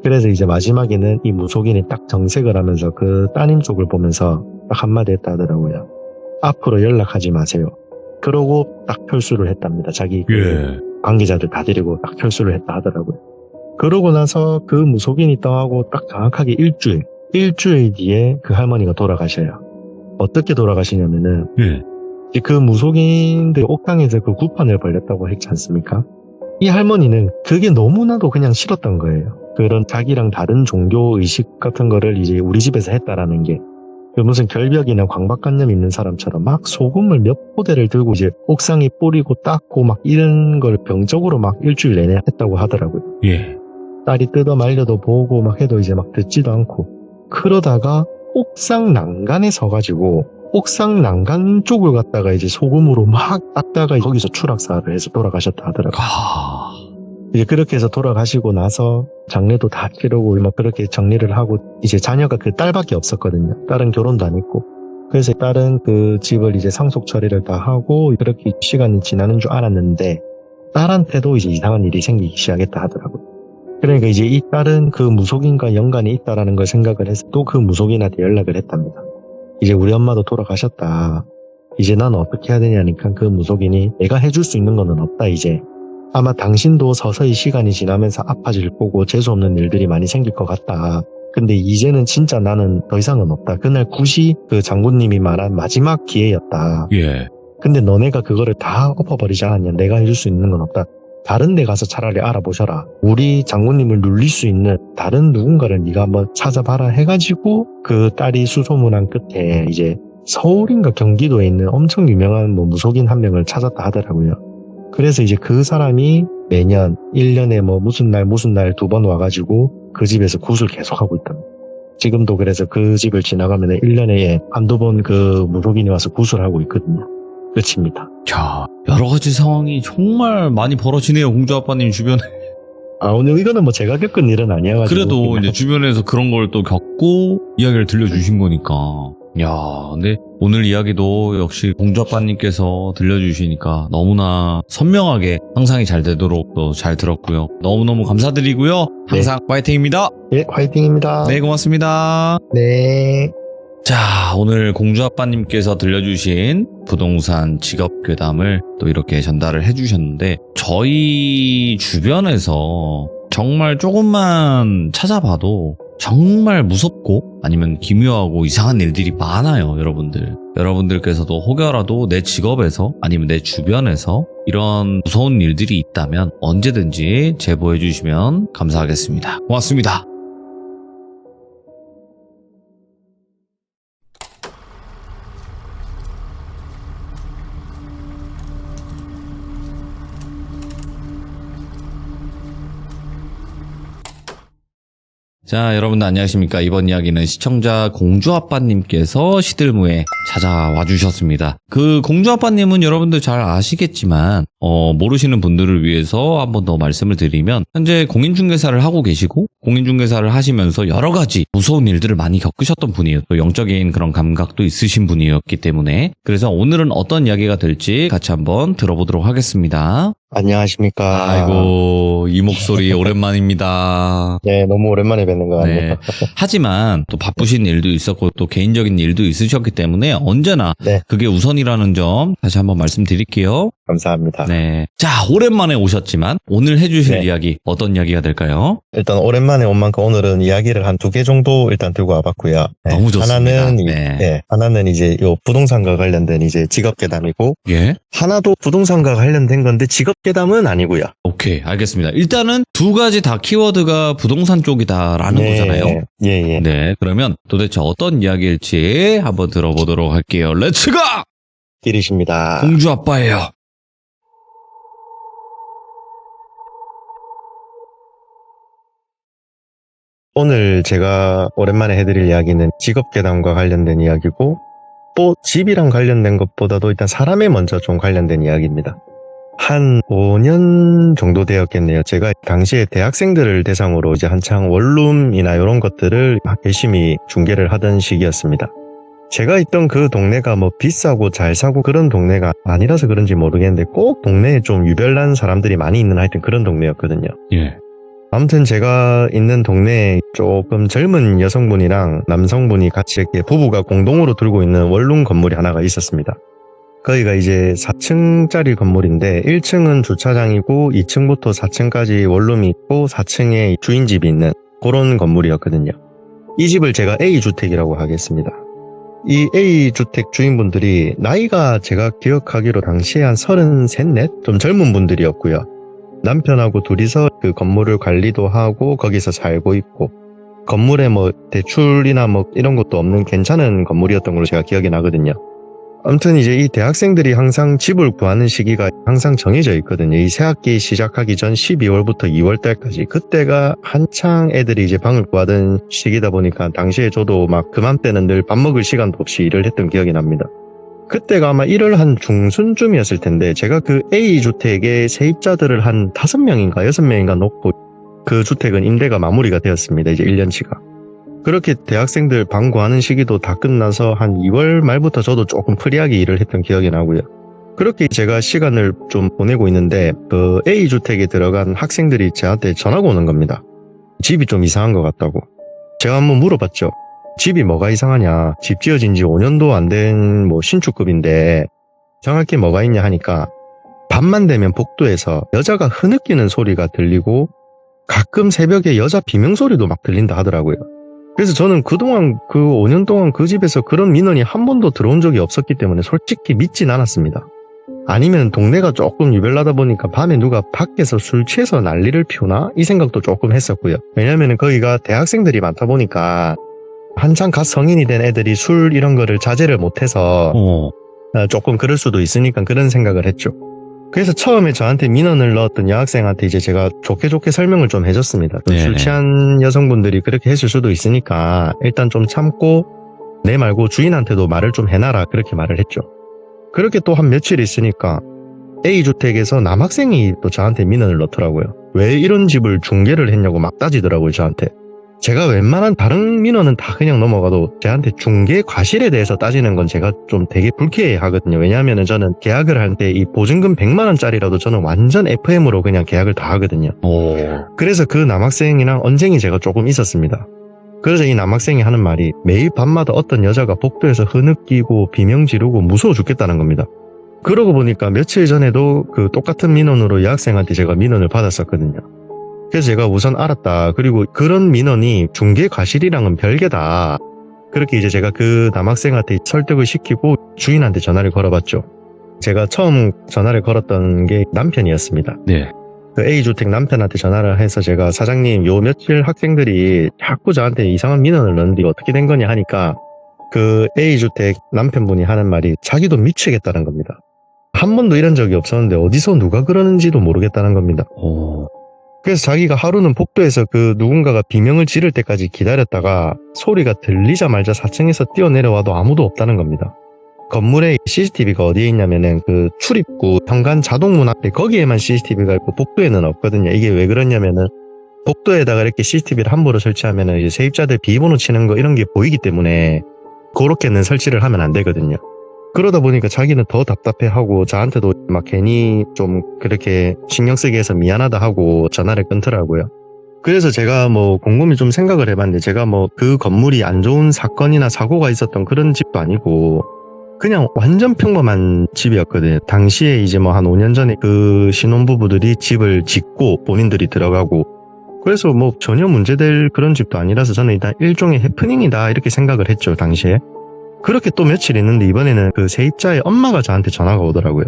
그래서 이제 마지막에는 이 무속인이 딱 정색을 하면서 그 따님 쪽을 보면서 딱 한마디 했다 하더라고요. 앞으로 연락하지 마세요. 그러고 딱 철수를 했답니다. 자기 예. 관계자들 다 데리고 딱 철수를 했다 하더라고요. 그러고 나서 그 무속인이 떠나고 딱 정확하게 일주일 뒤에 그 할머니가 돌아가셔요. 어떻게 돌아가시냐면은 예. 그 무속인들 옥상에서 그 구판을 벌렸다고 했지 않습니까? 이 할머니는 그게 너무나도 그냥 싫었던 거예요. 그런 자기랑 다른 종교 의식 같은 거를 이제 우리 집에서 했다라는 게 그 무슨 결벽이나 광박관념 있는 사람처럼 막 소금을 몇 포대를 들고 이제 옥상에 뿌리고 닦고 막 이런 걸 병적으로 막 일주일 내내 했다고 하더라고요. 예. 딸이 뜯어 말려도 보고 막 해도 이제 막 듣지도 않고 그러다가 옥상 난간에 서가지고 옥상 난간 쪽을 갖다가 이제 소금으로 막 닦다가 거기서 추락사를 해서 돌아가셨다 하더라고요. 이제 그렇게 해서 돌아가시고 나서 장례도 다 치르고 막 그렇게 정리를 하고 이제 자녀가 그 딸밖에 없었거든요. 딸은 결혼도 안 했고. 그래서 딸은 그 집을 이제 상속 처리를 다 하고 그렇게 시간이 지나는 줄 알았는데 딸한테도 이제 이상한 일이 생기기 시작했다 하더라고요. 그러니까 이제 이 딸은 그 무속인과 연관이 있다라는 걸 생각을 해서 또 그 무속인한테 연락을 했답니다. 이제 우리 엄마도 돌아가셨다. 이제 난 어떻게 해야 되냐니까 그 무속인이 내가 해줄 수 있는 거는 없다 이제. 아마 당신도 서서히 시간이 지나면서 아파질 거고 재수없는 일들이 많이 생길 것 같다. 근데 이제는 진짜 나는 더 이상은 없다. 그날 굿이 그 장군님이 말한 마지막 기회였다. 예. 근데 너네가 그거를 다 엎어버리지 않았냐. 내가 해줄 수 있는 건 없다. 다른 데 가서 차라리 알아보셔라. 우리 장군님을 눌릴 수 있는 다른 누군가를 네가 한번 찾아봐라 해가지고 그 딸이 수소문한 끝에 이제 서울인가 경기도에 있는 엄청 유명한 뭐 무속인 한 명을 찾았다 하더라고요. 그래서 이제 그 사람이 매년 1년에 뭐 무슨 날 2번 와가지고 그 집에서 굿을 계속하고 있답니다. 지금도 그래서 그 집을 지나가면 1년에 한두 번 그 무속인이 와서 굿을 하고 있거든요. 끝입니다. 자, 여러 가지 상황이 정말 많이 벌어지네요, 공주 아빠님 주변에. 오늘 이거는 뭐 제가 겪은 일은 아니어가지고. 그래도 이제 주변에서 그런 걸 또 겪고 이야기를 들려주신 거니까. 야, 근데 오늘 이야기도 역시 공주 아빠님께서 들려주시니까 너무나 선명하게 상상이 잘 되도록 또 잘 들었고요. 너무너무 감사드리고요. 항상 파이팅입니다. 예, 화이팅입니다. 네, 고맙습니다. 네. 자, 오늘 공주 아빠님께서 들려주신 부동산 직업괴담을 또 이렇게 전달을 해주셨는데 저희 주변에서 정말 조금만 찾아봐도 정말 무섭고 아니면 기묘하고 이상한 일들이 많아요, 여러분들. 여러분들께서도 혹여라도 내 직업에서 아니면 내 주변에서 이런 무서운 일들이 있다면 언제든지 제보해 주시면 감사하겠습니다. 고맙습니다. 자, 여러분들 안녕하십니까. 이번 이야기는 시청자 공주아빠님께서 시들무에 찾아와 주셨습니다. 그 공주아빠님은 여러분들 잘 아시겠지만 모르시는 분들을 위해서 한 번 더 말씀을 드리면 현재 공인중개사를 하고 계시고 공인중개사를 하시면서 여러 가지 무서운 일들을 많이 겪으셨던 분이에요. 또 영적인 그런 감각도 있으신 분이었기 때문에 그래서 오늘은 어떤 이야기가 될지 같이 한번 들어보도록 하겠습니다. 안녕하십니까. 아이고, 이 목소리 오랜만입니다. 네, 너무 오랜만에 뵙는 것 같네요. 네. 하지만 또 바쁘신 일도 있었고 또 개인적인 일도 있으셨기 때문에 언제나 네. 그게 우선이라는 점 다시 한번 말씀드릴게요. 감사합니다. 네. 자, 오랜만에 오셨지만 오늘 해주실 네. 이야기 어떤 이야기가 될까요? 일단 오랜만에 온 만큼 오늘은 이야기를 한 2개 정도 일단 들고 와봤고요. 네. 너무 좋습니다. 하나는, 네. 하나는 이제 요 부동산과 관련된 이제 직업괴담이고, 예. 하나도 부동산과 관련된 건데 직업괴담은 아니고요. 오케이. 알겠습니다. 일단은 두 가지 다 키워드가 부동산 쪽이다라는 네. 거잖아요. 예. 네. 그러면 도대체 어떤 이야기일지 한번 들어보도록 할게요. 렛츠고! 길이십니다. 공주 아빠예요. 오늘 제가 오랜만에 해드릴 이야기는 직업괴담과 관련된 이야기고, 또 집이랑 관련된 것보다도 일단 사람에 먼저 좀 관련된 이야기입니다. 한 5년 정도 되었겠네요. 제가 당시에 대학생들을 대상으로 이제 한창 원룸이나 이런 것들을 막 열심히 중개를 하던 시기였습니다. 제가 있던 그 동네가 뭐 비싸고 잘 사고 그런 동네가 아니라서 그런지 모르겠는데 꼭 동네에 좀 유별난 사람들이 많이 있는 하여튼 그런 동네였거든요. 예. 아무튼 제가 있는 동네에 조금 젊은 여성분이랑 남성분이 같이 이렇게 부부가 공동으로 들고 있는 원룸 건물이 하나가 있었습니다. 거기가 이제 4층짜리 건물인데 1층은 주차장이고 2층부터 4층까지 원룸이 있고 4층에 주인집이 있는 그런 건물이었거든요. 이 집을 제가 A주택이라고 하겠습니다. 이 A주택 주인분들이 나이가 제가 기억하기로 당시에 한 33, 4? 좀 젊은 분들이었고요. 남편하고 둘이서 그 건물을 관리도 하고 거기서 살고 있고 건물에 뭐 대출이나 뭐 이런 것도 없는 괜찮은 건물이었던 걸로 제가 기억이 나거든요. 아무튼 이제 이 대학생들이 항상 집을 구하는 시기가 항상 정해져 있거든요. 이 새학기 시작하기 전 12월부터 2월 달까지 그때가 한창 애들이 이제 방을 구하던 시기다 보니까 당시에 저도 막 그맘때는 늘 밥 먹을 시간도 없이 일을 했던 기억이 납니다. 그때가 아마 1월 한 중순쯤이었을 텐데 제가 그 A주택에 세입자들을 한 5명인가 6명인가 놓고 그 주택은 임대가 마무리가 되었습니다. 이제 1년치가. 그렇게 대학생들 방 구하는 시기도 다 끝나서 한 2월 말부터 저도 조금 프리하게 일을 했던 기억이 나고요. 그렇게 제가 시간을 좀 보내고 있는데 그 A주택에 들어간 학생들이 저한테 전화가 오는 겁니다. 집이 좀 이상한 것 같다고. 제가 한번 물어봤죠. 집이 뭐가 이상하냐. 집 지어진 지 5년도 안 된 뭐 신축급인데 정확히 뭐가 있냐 하니까 밤만 되면 복도에서 여자가 흐느끼는 소리가 들리고 가끔 새벽에 여자 비명소리도 막 들린다 하더라고요. 그래서 저는 그동안 그 5년 동안 그 집에서 그런 민원이 한 번도 들어온 적이 없었기 때문에 솔직히 믿진 않았습니다. 아니면 동네가 조금 유별나다 보니까 밤에 누가 밖에서 술 취해서 난리를 피우나? 이 생각도 조금 했었고요. 왜냐면 거기가 대학생들이 많다 보니까 한창 갓 성인이 된 애들이 술 이런 거를 자제를 못해서 조금 그럴 수도 있으니까 그런 생각을 했죠. 그래서 처음에 저한테 민원을 넣었던 여학생한테 이제 제가 좋게 설명을 좀 해줬습니다. 술 취한 여성분들이 그렇게 했을 수도 있으니까 일단 좀 참고 내 말고 주인한테도 말을 좀 해놔라 그렇게 말을 했죠. 그렇게 또 한 며칠 있으니까 A주택에서 남학생이 또 저한테 민원을 넣더라고요. 왜 이런 집을 중개를 했냐고 막 따지더라고요 저한테. 제가 웬만한 다른 민원은 다 그냥 넘어가도 저한테 중개 과실에 대해서 따지는 건 제가 좀 되게 불쾌해 하거든요. 왜냐하면 저는 계약을 할 때 이 보증금 100만 원짜리라도 저는 완전 FM으로 그냥 계약을 다 하거든요. 그래서 그 남학생이랑 언쟁이 제가 조금 있었습니다. 그래서 이 남학생이 하는 말이 매일 밤마다 어떤 여자가 복도에서 흐느끼고 비명 지르고 무서워 죽겠다는 겁니다. 그러고 보니까 며칠 전에도 그 똑같은 민원으로 여학생한테 제가 민원을 받았었거든요. 그래서 제가 우선 알았다. 그리고 그런 민원이 중개 과실이랑은 별개다. 그렇게 이제 제가 그 남학생한테 설득을 시키고 주인한테 전화를 걸어봤죠. 제가 처음 전화를 걸었던 게 남편이었습니다. 네. 그 A주택 남편한테 전화를 해서 제가 사장님 요 며칠 학생들이 자꾸 저한테 이상한 민원을 넣는데 어떻게 된 거냐 하니까 그 A주택 남편분이 하는 말이 자기도 미치겠다는 겁니다. 한 번도 이런 적이 없었는데 어디서 누가 그러는지도 모르겠다는 겁니다. 그래서 자기가 하루는 복도에서 그 누군가가 비명을 지를 때까지 기다렸다가 소리가 들리자마자 4층에서 뛰어내려와도 아무도 없다는 겁니다. 건물에 CCTV가 어디에 있냐면은 그 출입구 현관 자동문 앞에 거기에만 CCTV가 있고 복도에는 없거든요. 이게 왜 그러냐면은 복도에다가 이렇게 CCTV를 함부로 설치하면은 이제 세입자들 비번호 치는 거 이런 게 보이기 때문에 그렇게는 설치를 하면 안 되거든요. 그러다 보니까 자기는 더 답답해하고 저한테도 막 괜히 좀 그렇게 신경 쓰게 해서 미안하다 하고 전화를 끊더라고요. 그래서 제가 뭐 곰곰이 좀 생각을 해봤는데 제가 뭐 그 건물이 안 좋은 사건이나 사고가 있었던 그런 집도 아니고 그냥 완전 평범한 집이었거든요. 당시에 이제 뭐 한 5년 전에 그 신혼부부들이 집을 짓고 본인들이 들어가고 그래서 뭐 전혀 문제될 그런 집도 아니라서 저는 일단 일종의 해프닝이다 이렇게 생각을 했죠, 당시에. 그렇게 또 며칠 있는데 이번에는 그 세입자의 엄마가 저한테 전화가 오더라고요.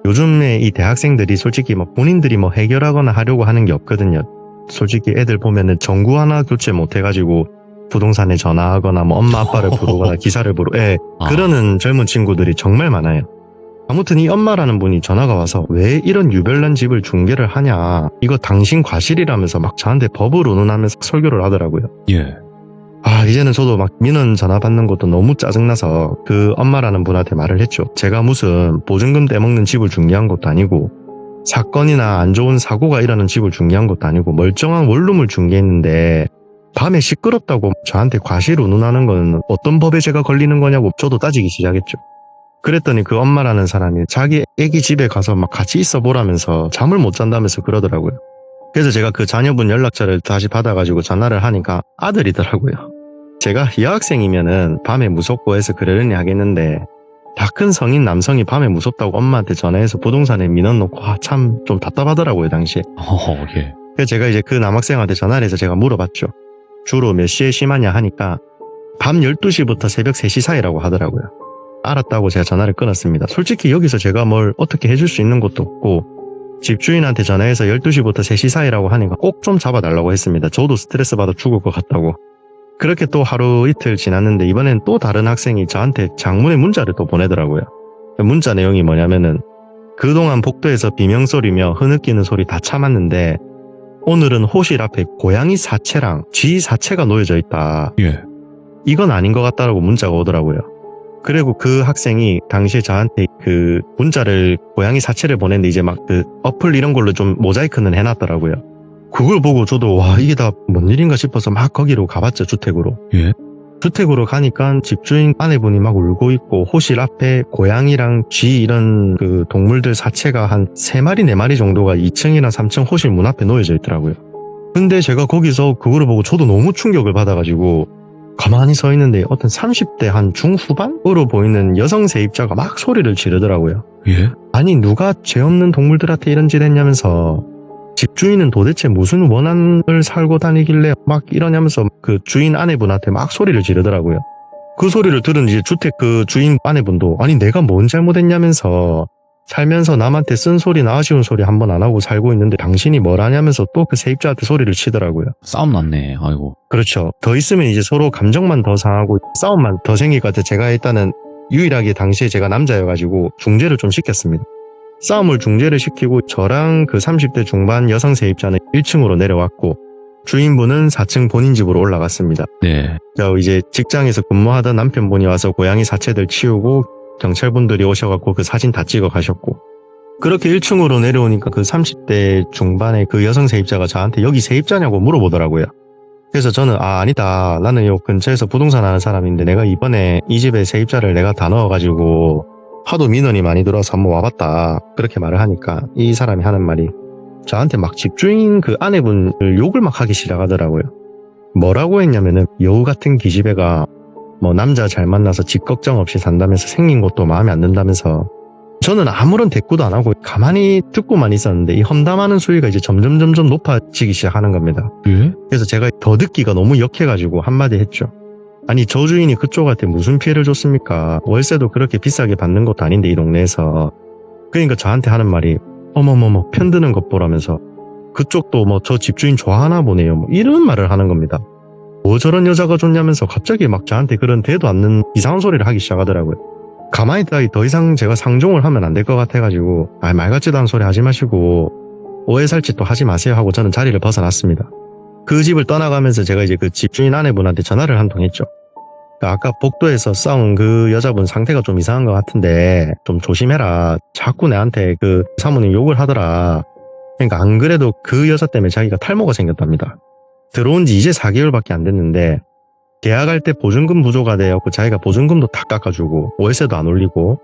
요즘에 이 대학생들이 솔직히 뭐 본인들이 뭐 해결하거나 하려고 하는 게 없거든요. 솔직히 애들 보면은 전구 하나 교체 못 해가지고 부동산에 전화하거나 뭐 엄마 아빠를 부르거나 기사를 부르 그러는 젊은 친구들이 정말 많아요. 아무튼 이 엄마라는 분이 전화가 와서 왜 이런 유별난 집을 중개를 하냐, 이거 당신 과실이라면서 막 저한테 법을 운운하면서 설교를 하더라고요. 예. 이제는 저도 막 민원 전화 받는 것도 너무 짜증나서 그 엄마라는 분한테 말을 했죠. 제가 무슨 보증금 떼먹는 집을 중개한 것도 아니고 사건이나 안 좋은 사고가 일어나는 집을 중개한 것도 아니고 멀쩡한 원룸을 중개했는데 밤에 시끄럽다고 저한테 과실 운운하는 건 어떤 법에 제가 걸리는 거냐고 저도 따지기 시작했죠. 그랬더니 그 엄마라는 사람이 자기 애기 집에 가서 막 같이 있어 보라면서 잠을 못 잔다면서 그러더라고요. 그래서 제가 그 자녀분 연락처를 다시 받아가지고 전화를 하니까 아들이더라고요. 제가 여학생이면은 밤에 무섭고 해서 그러려니 하겠는데 다 큰 성인 남성이 밤에 무섭다고 엄마한테 전화해서 부동산에 민원 놓고 참 좀 답답하더라고요, 당시에. 예. 그래서 제가 이제 그 남학생한테 전화를 해서 제가 물어봤죠. 주로 몇 시에 심하냐 하니까 밤 12시부터 새벽 3시 사이라고 하더라고요. 알았다고 제가 전화를 끊었습니다. 솔직히 여기서 제가 뭘 어떻게 해줄 수 있는 것도 없고 집주인한테 전화해서 12시부터 3시 사이라고 하니까 꼭 좀 잡아달라고 했습니다. 저도 스트레스 받아 죽을 것 같다고. 그렇게 또 하루 이틀 지났는데 이번엔 또 다른 학생이 저한테 장문의 문자를 또 보내더라고요. 문자 내용이 뭐냐면은 그동안 복도에서 비명소리며 흐느끼는 소리 다 참았는데 오늘은 호실 앞에 고양이 사체랑 쥐 사체가 놓여져 있다. 예. 이건 아닌 것 같다라고 문자가 오더라고요. 그리고 그 학생이 당시에 저한테 그 문자를 고양이 사체를 보냈는데 이제 막 그 어플 이런 걸로 좀 모자이크는 해놨더라고요. 그걸 보고 저도 와 이게 다 뭔 일인가 싶어서 막 거기로 가봤죠, 주택으로. 예. 주택으로 가니까 집주인 아내분이 막 울고 있고 호실 앞에 고양이랑 쥐 이런 그 동물들 사체가 한 3마리 4마리 정도가 2층이나 3층 호실 문 앞에 놓여져 있더라고요. 근데 제가 거기서 그거를 보고 저도 너무 충격을 받아가지고 가만히 서 있는데 어떤 30대 한 중후반으로 보이는 여성 세입자가 막 소리를 지르더라고요. 예. 아니 누가 죄 없는 동물들한테 이런 짓 했냐면서 집주인은 도대체 무슨 원한을 살고 다니길래 막 이러냐면서 그 주인 아내분한테 막 소리를 지르더라고요. 그 소리를 들은 이제 주택 그 주인 아내분도 아니 내가 뭔 잘못했냐면서 살면서 남한테 쓴소리나 아쉬운 소리 한 번 안 하고 살고 있는데 당신이 뭘 하냐면서 또 그 세입자한테 소리를 치더라고요. 싸움 났네. 아이고. 그렇죠. 더 있으면 이제 서로 감정만 더 상하고 싸움만 더 생길 것 같아. 제가 일단은 유일하게 당시에 제가 남자여가지고 중재를 좀 시켰습니다. 싸움을 중재를 시키고 저랑 그 30대 중반 여성 세입자는 1층으로 내려왔고 주인분은 4층 본인 집으로 올라갔습니다. 네. 이제 직장에서 근무하던 남편분이 와서 고양이 사체들 치우고 경찰분들이 오셔갖고 그 사진 다 찍어 가셨고 그렇게 1층으로 내려오니까 그 30대 중반의 그 여성 세입자가 저한테 여기 세입자냐고 물어보더라고요. 그래서 저는 아니다. 나는 요 근처에서 부동산 하는 사람인데 내가 이번에 이 집에 세입자를 내가 다 넣어가지고 하도 민원이 많이 들어와서 한번 와봤다. 그렇게 말을 하니까 이 사람이 하는 말이 저한테 막 집주인 그 아내분을 욕을 막 하기 시작하더라고요. 뭐라고 했냐면은 여우 같은 기집애가 뭐 남자 잘 만나서 집 걱정 없이 산다면서 생긴 것도 마음에 안 든다면서 저는 아무런 대꾸도 안 하고 가만히 듣고만 있었는데 이 험담하는 수위가 이제 점점 높아지기 시작하는 겁니다. 예? 그래서 제가 더 듣기가 너무 역해가지고 한마디 했죠. 아니 저 주인이 그쪽한테 무슨 피해를 줬습니까? 월세도 그렇게 비싸게 받는 것도 아닌데 이 동네에서. 그러니까 저한테 하는 말이 어머머머 편드는 것 보라면서 그쪽도 뭐 저 집주인 좋아하나 보네요. 뭐 이런 말을 하는 겁니다. 뭐 저런 여자가 좋냐면서 갑자기 막 저한테 그런 대도 않는 이상한 소리를 하기 시작하더라고요. 가만히 있다가 더 이상 제가 상종을 하면 안 될 것 같아가지고 말 같지도 않은 소리 하지 마시고 오해 살지 또 하지 마세요 하고 저는 자리를 벗어났습니다. 그 집을 떠나가면서 제가 이제 그 집주인 아내분한테 전화를 한 통 했죠. 아까 복도에서 싸운 그 여자분 상태가 좀 이상한 것 같은데 좀 조심해라. 자꾸 내한테 그 사모님 욕을 하더라. 그러니까 안 그래도 그 여자 때문에 자기가 탈모가 생겼답니다. 들어온 지 이제 4개월밖에 안 됐는데 계약할 때 보증금 부조가 되었고 자기가 보증금도 다 깎아주고 월세도 안 올리고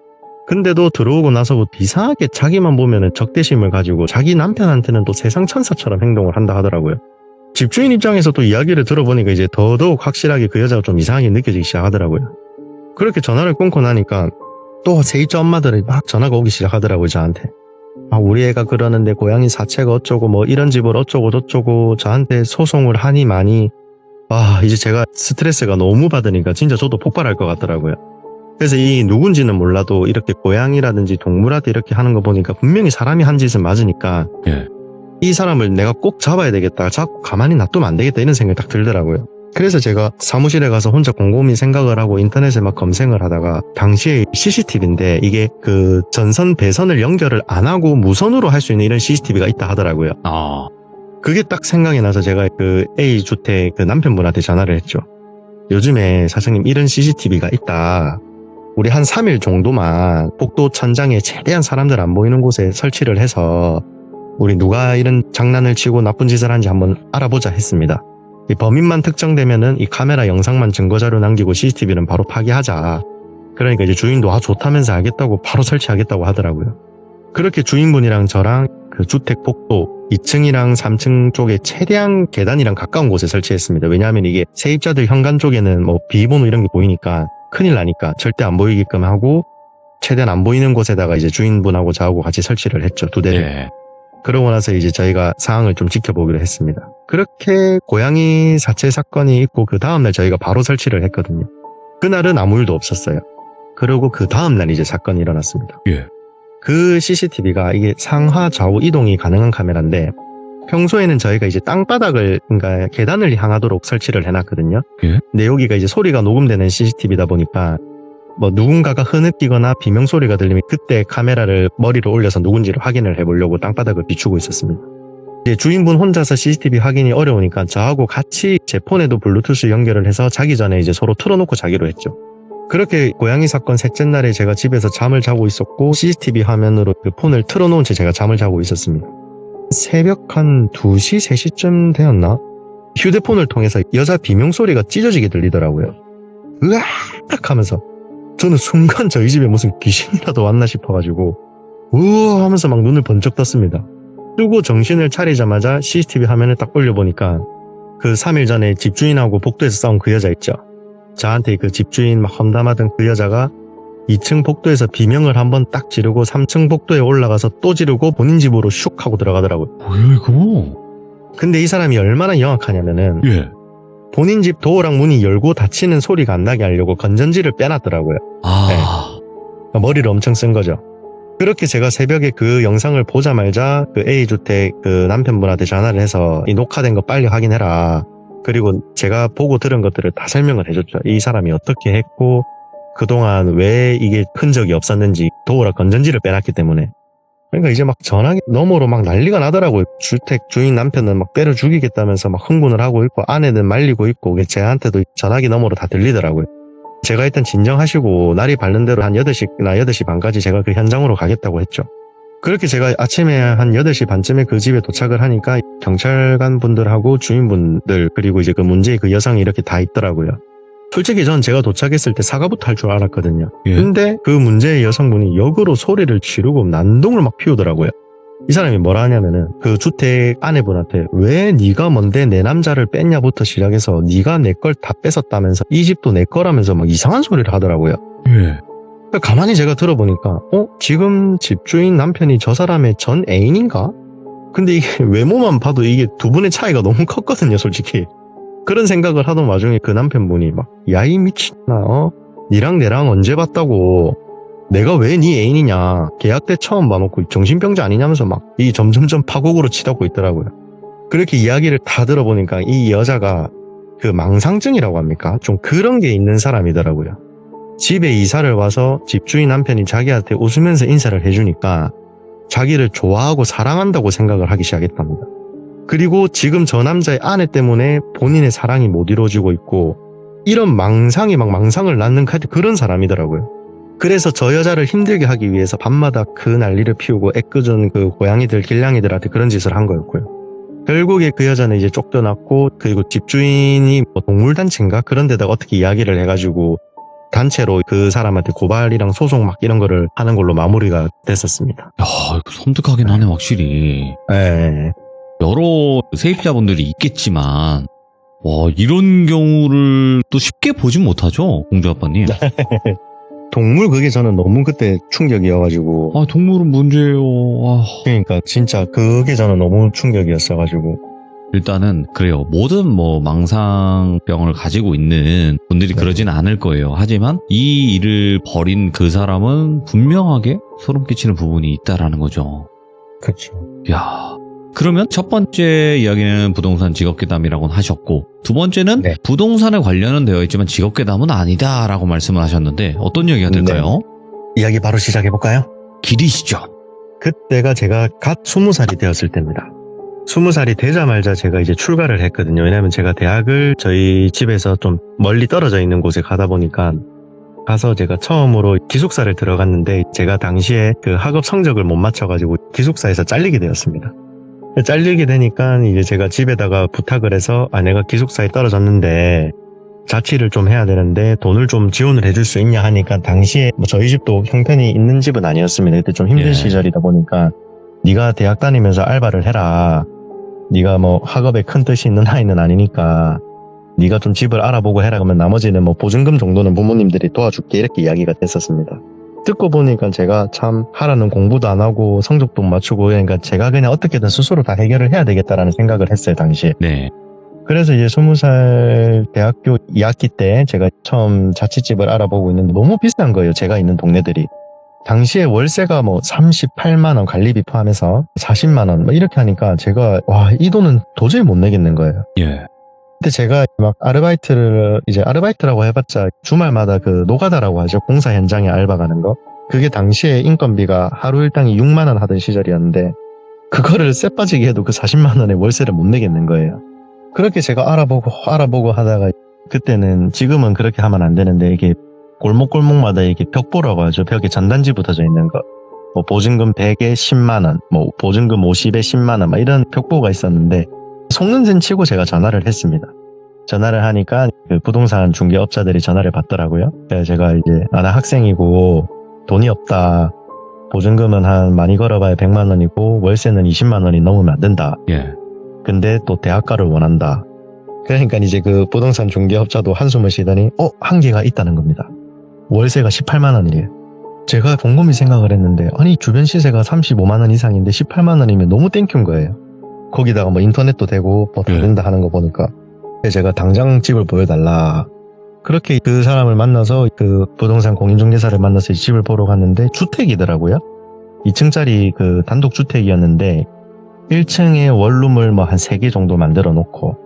근데도 들어오고 나서부터 이상하게 자기만 보면은 적대심을 가지고 자기 남편한테는 또 세상 천사처럼 행동을 한다 하더라고요. 집주인 입장에서 또 이야기를 들어보니까 이제 더더욱 확실하게 그 여자가 좀 이상하게 느껴지기 시작하더라고요. 그렇게 전화를 끊고 나니까 또 세입자 엄마들이 막 전화가 오기 시작하더라고요, 저한테. 우리 애가 그러는데 고양이 사체가 어쩌고 뭐 이런 집을 어쩌고 저쩌고 저한테 소송을 하니 많이 이제 제가 스트레스가 너무 받으니까 진짜 저도 폭발할 것 같더라고요. 그래서 이 누군지는 몰라도 이렇게 고양이라든지 동물한테 이렇게 하는 거 보니까 분명히 사람이 한 짓은 맞으니까 예. 이 사람을 내가 꼭 잡아야 되겠다. 자꾸 가만히 놔두면 안 되겠다. 이런 생각이 딱 들더라고요. 그래서 제가 사무실에 가서 혼자 곰곰이 생각을 하고 인터넷에 막 검색을 하다가 당시에 CCTV인데 이게 그 전선 배선을 연결을 안 하고 무선으로 할 수 있는 이런 CCTV가 있다 하더라고요. 그게 딱 생각이 나서 제가 그 A주택 그 남편분한테 전화를 했죠. 요즘에 사장님 이런 CCTV가 있다. 우리 한 3일 정도만 복도 천장에 최대한 사람들 안 보이는 곳에 설치를 해서 우리 누가 이런 장난을 치고 나쁜 짓을 하는지 한번 알아보자 했습니다. 이 범인만 특정되면은 이 카메라 영상만 증거자료 남기고 CCTV는 바로 파기하자. 그러니까 이제 주인도 좋다면서 알겠다고 바로 설치하겠다고 하더라고요. 그렇게 주인분이랑 저랑 그 주택 복도 2층이랑 3층 쪽에 최대한 계단이랑 가까운 곳에 설치했습니다. 왜냐하면 이게 세입자들 현관 쪽에는 뭐 비밀번호 이런 게 보이니까 큰일 나니까 절대 안 보이게끔 하고 최대한 안 보이는 곳에다가 이제 주인분하고 저하고 같이 설치를 했죠. 2대를. 예. 그러고 나서 이제 저희가 상황을 좀 지켜보기로 했습니다. 그렇게 고양이 사체 사건이 있고 그 다음날 저희가 바로 설치를 했거든요. 그날은 아무 일도 없었어요. 그리고 그 다음날 이제 사건이 일어났습니다. 예. 그 CCTV가 이게 상하 좌우 이동이 가능한 카메라인데 평소에는 저희가 이제 땅바닥을 그러니까 계단을 향하도록 설치를 해놨거든요. 예. 근데 여기가 이제 소리가 녹음되는 CCTV다 보니까 뭐 누군가가 흐느끼거나 비명소리가 들리면 그때 카메라를 머리로 올려서 누군지를 확인을 해보려고 땅바닥을 비추고 있었습니다. 이제 주인분 혼자서 CCTV 확인이 어려우니까 저하고 같이 제 폰에도 블루투스 연결을 해서 자기 전에 이제 서로 틀어놓고 자기로 했죠. 그렇게 고양이 사건 셋째 날에 제가 집에서 잠을 자고 있었고 CCTV 화면으로 그 폰을 틀어놓은 채 제가 잠을 자고 있었습니다. 새벽 한 2시, 3시쯤 되었나? 휴대폰을 통해서 여자 비명소리가 찢어지게 들리더라고요. 으악 하면서 저는 순간 저희 집에 무슨 귀신이라도 왔나 싶어가지고 우와 하면서 막 눈을 번쩍 떴습니다. 뜨고 정신을 차리자마자 CCTV 화면을 딱 올려보니까 그 3일 전에 집주인하고 복도에서 싸운 그 여자 있죠. 저한테 그 집주인 막 험담하던 그 여자가 2층 복도에서 비명을 한번 딱 지르고 3층 복도에 올라가서 또 지르고 본인 집으로 슉 하고 들어가더라고요. 뭐야 이거? 근데 이 사람이 얼마나 영악하냐면은 예. 본인 집 도어랑 문이 열고 닫히는 소리가 안 나게 하려고 건전지를 빼놨더라고요. 머리를 엄청 쓴 거죠. 그렇게 제가 새벽에 그 영상을 보자마자 그 A주택 그 남편분한테 전화를 해서 이 녹화된 거 빨리 확인해라. 그리고 제가 보고 들은 것들을 다 설명을 해줬죠. 이 사람이 어떻게 했고 그동안 왜 이게 흔적이 없었는지 도어랑 건전지를 빼놨기 때문에. 그러니까 이제 막 전화기 너머로 막 난리가 나더라고요. 주택 주인 남편은 막 때려 죽이겠다면서 막 흥분을 하고 있고 아내는 말리고 있고 제한테도 전화기 너머로 다 들리더라고요. 제가 일단 진정하시고 날이 밝는 대로 한 8시나 8시 반까지 제가 그 현장으로 가겠다고 했죠. 그렇게 제가 아침에 한 8시 반쯤에 그 집에 도착을 하니까 경찰관 분들하고 주인분들 그리고 이제 그 문제의 그 여성이 이렇게 다 있더라고요. 솔직히 전 제가 도착했을 때 사과부터 할 줄 알았거든요. 예. 근데 그 문제의 여성분이 역으로 소리를 지르고 난동을 막 피우더라고요. 이 사람이 뭐라 하냐면은 그 주택 아내분한테 왜 네가 뭔데 내 남자를 뺐냐부터 시작해서 네가 내 걸 다 뺏었다면서 이 집도 내 거라면서 막 이상한 소리를 하더라고요. 예. 가만히 제가 들어보니까 지금 집주인 남편이 저 사람의 전 애인인가? 근데 이게 외모만 봐도 이게 두 분의 차이가 너무 컸거든요, 솔직히. 그런 생각을 하던 와중에 그 남편분이 막 야 이 미친나 니랑 내랑 언제 봤다고 내가 왜 네 애인이냐 계약 때 처음 봐놓고 정신병자 아니냐면서 막 이 점점점 파국으로 치닫고 있더라고요. 그렇게 이야기를 다 들어보니까 이 여자가 그 망상증이라고 합니까? 좀 그런 게 있는 사람이더라고요. 집에 이사를 와서 집주인 남편이 자기한테 웃으면서 인사를 해주니까 자기를 좋아하고 사랑한다고 생각을 하기 시작했답니다. 그리고 지금 저 남자의 아내 때문에 본인의 사랑이 못 이루어지고 있고 이런 망상이 막 망상을 낳는 그런 사람이더라고요. 그래서 저 여자를 힘들게 하기 위해서 밤마다 그 난리를 피우고 애꿎은 그 고양이들 길냥이들한테 그런 짓을 한 거였고요. 결국에 그 여자는 이제 쫓겨났고 그리고 집주인이 뭐 동물단체인가 그런 데다가 어떻게 이야기를 해가지고 단체로 그 사람한테 고발이랑 소송 막 이런 거를 하는 걸로 마무리가 됐었습니다. 야, 이거 섬뜩하긴 하네, 확실히. 네. 여러 세입자분들이 있겠지만, 와, 이런 경우를 또 쉽게 보진 못하죠, 공주 아빠님. 동물 그게 저는 너무 그때 충격이어가지고. 아, 동물은 문제예요. 아. 그러니까 진짜 그게 저는 너무 충격이었어가지고. 일단은 그래요. 모든 뭐 망상병을 가지고 있는 분들이 네. 그러진 않을 거예요. 하지만 이 일을 벌인 그 사람은 분명하게 소름 끼치는 부분이 있다라는 거죠. 그렇죠. 야. 그러면 첫 번째 이야기는 부동산 직업괴담이라고는 하셨고, 두 번째는 네. 부동산에 관련은 되어 있지만 직업괴담은 아니다라고 말씀을 하셨는데 어떤 이야기가 될까요? 이야기 바로 시작해볼까요? 길이시죠. 그때가 제가 갓 20살이 되었을 때입니다. 20살이 되자마자 제가 이제 출가를 했거든요. 왜냐면 제가 대학을 저희 집에서 좀 멀리 떨어져 있는 곳에 가다 보니까 가서 제가 처음으로 기숙사를 들어갔는데 제가 당시에 그 학업 성적을 못 맞춰가지고 기숙사에서 잘리게 되었습니다. 잘리게 되니까 이제 제가 집에다가 부탁을 해서 내가 기숙사에 떨어졌는데 자취를 좀 해야 되는데 돈을 좀 지원을 해줄 수 있냐 하니까 당시에 뭐 저희 집도 형편이 있는 집은 아니었습니다. 그때 좀 힘든 예. 시절이다 보니까 네가 대학 다니면서 알바를 해라. 네가 뭐 학업에 큰 뜻이 있는 아이는 아니니까 네가 좀 집을 알아보고 해라. 그러면 나머지는 뭐 보증금 정도는 부모님들이 도와줄게 이렇게 이야기가 됐었습니다. 듣고 보니까 제가 참 하라는 공부도 안 하고 성적도 못 맞추고 그러니까 제가 그냥 어떻게든 스스로 다 해결을 해야 되겠다라는 생각을 했어요 당시에. 네. 그래서 이제 20살 대학교 2학기 때 제가 처음 자취집을 알아보고 있는데 너무 비싼 거예요. 제가 있는 동네들이. 당시에 월세가 뭐 38만 원 관리비 포함해서 40만 원 뭐 이렇게 하니까 제가 와, 이 돈은 도저히 못 내겠는 거예요. 예. 근데 제가 막 아르바이트라고 해봤자 주말마다 그 노가다라고 하죠. 공사 현장에 알바 가는 거. 그게 당시에 인건비가 하루 일당이 6만 원 하던 시절이었는데 그거를 쎄 빠지게 해도 그 40만 원의 월세를 못 내겠는 거예요. 그렇게 제가 알아보고 하다가 그때는 지금은 그렇게 하면 안 되는데 이게 골목골목마다 이게 벽보라고 하죠. 벽에 전단지 붙어져 있는 거. 뭐 보증금 100에 10만 원, 뭐 보증금 50에 10만 원 막 이런 벽보가 있었는데 속는 셈 치고 제가 전화를 했습니다. 전화를 하니까 그 부동산 중개업자들이 전화를 받더라고요. 그래서 제가 이제 나 학생이고 돈이 없다. 보증금은 한 많이 걸어봐야 100만 원이고 월세는 20만 원이 넘으면 안 된다. 예. 근데 또 대학가를 원한다. 그러니까 이제 그 부동산 중개업자도 한숨을 쉬더니 한계가 있다는 겁니다. 월세가 18만 원이래요. 제가 곰곰이 생각을 했는데 아니 주변 시세가 35만 원 이상인데 18만 원이면 너무 땡큐인 거예요. 거기다가 뭐 인터넷도 되고 뭐 다 된다 하는 거 보니까 그래서 제가 당장 집을 보여달라. 그렇게 그 사람을 만나서 그 부동산 공인중개사를 만나서 집을 보러 갔는데 주택이더라고요. 2층짜리 그 단독주택이었는데 1층에 원룸을 뭐 한 3개 정도 만들어 놓고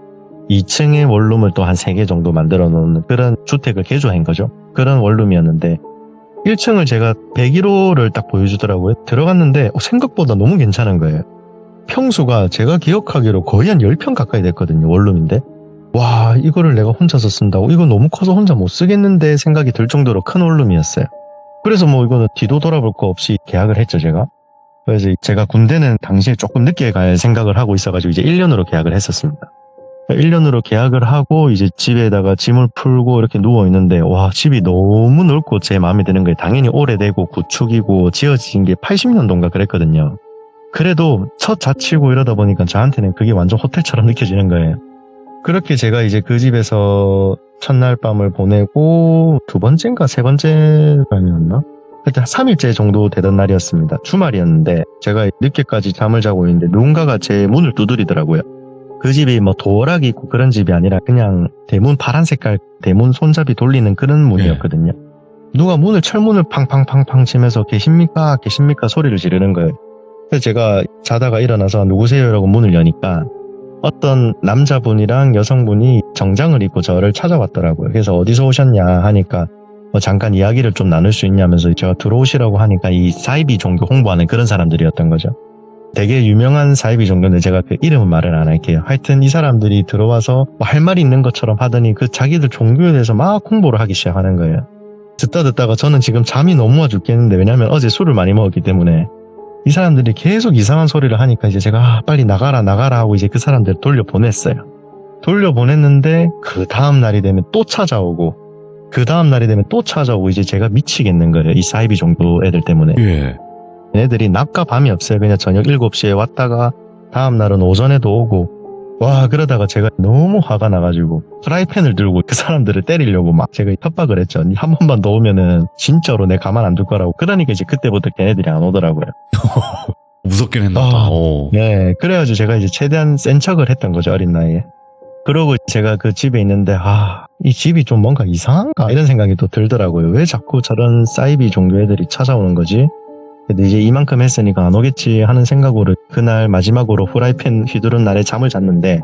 2층에 원룸을 또 한 3개 정도 만들어 놓는 그런 주택을 개조한 거죠. 그런 원룸이었는데 1층을 제가 101호를 딱 보여주더라고요. 들어갔는데 생각보다 너무 괜찮은 거예요. 평수가 제가 기억하기로 거의 한 10평 가까이 됐거든요. 원룸인데. 와, 이거를 내가 혼자서 쓴다고? 이거 너무 커서 혼자 못 쓰겠는데 생각이 들 정도로 큰 원룸이었어요. 그래서 뭐 이거는 뒤도 돌아볼 거 없이 계약을 했죠, 제가. 그래서 제가 군대는 당시에 조금 늦게 갈 생각을 하고 있어가지고 이제 1년으로 계약을 했었습니다. 1년으로 계약을 하고 이제 집에다가 짐을 풀고 이렇게 누워있는데 와, 집이 너무 넓고 제 마음에 드는 거예요. 당연히 오래되고 구축이고 지어진 게 80년도인가 그랬거든요. 그래도 첫 자취고 이러다 보니까 저한테는 그게 완전 호텔처럼 느껴지는 거예요. 그렇게 제가 이제 그 집에서 첫날 밤을 보내고 두 번째인가 세 번째 밤이었나? 하여튼 3일째 정도 되던 날이었습니다. 주말이었는데 제가 늦게까지 잠을 자고 있는데 누군가가 제 문을 두드리더라고요. 그 집이 뭐 도어락이 있고 그런 집이 아니라 그냥 대문 파란 색깔 대문 손잡이 돌리는 그런 문이었거든요. 누가 문을 철문을 팡팡팡팡 치면서 계십니까? 계십니까? 소리를 지르는 거예요. 그래서 제가 자다가 일어나서 누구세요? 라고 문을 여니까 어떤 남자분이랑 여성분이 정장을 입고 저를 찾아왔더라고요. 그래서 어디서 오셨냐 하니까 잠깐 이야기를 좀 나눌 수 있냐면서 제가 들어오시라고 하니까 이 사이비 종교 홍보하는 그런 사람들이었던 거죠. 되게 유명한 사이비 종교인데 제가 그 이름은 말을 안 할게요. 하여튼 이 사람들이 들어와서 뭐 할 말이 있는 것처럼 하더니 그 자기들 종교에 대해서 막 홍보를 하기 시작하는 거예요. 듣다가 저는 지금 잠이 너무 와 죽겠는데, 왜냐면 어제 술을 많이 먹었기 때문에 이 사람들이 계속 이상한 소리를 하니까 이제 제가 빨리 나가라 하고 이제 그 사람들 돌려보냈어요. 돌려보냈는데 그 다음 날이 되면 또 찾아오고 이제 제가 미치겠는 거예요. 이 사이비 종교 애들 때문에. 예. 얘네들이 낮과 밤이 없어요. 그냥 저녁 7시에 왔다가 다음 날은 오전에도 오고, 와, 그러다가 제가 너무 화가 나가지고 프라이팬을 들고 그 사람들을 때리려고 막 제가 협박을 했죠. 한 번만 더 오면은 진짜로 내 가만 안 둘 거라고. 그러니까 이제 그때부터 걔네들이 안 오더라고요. 무섭긴 했나 봐. 네, 그래가지고 제가 이제 최대한 센 척을 했던 거죠, 어린 나이에. 그러고 제가 그 집에 있는데, 이 집이 좀 뭔가 이상한가? 이런 생각이 또 들더라고요. 왜 자꾸 저런 사이비 종교 애들이 찾아오는 거지? 근데 이제 이만큼 했으니까 안 오겠지 하는 생각으로 그날 마지막으로 후라이팬 휘두른 날에 잠을 잤는데,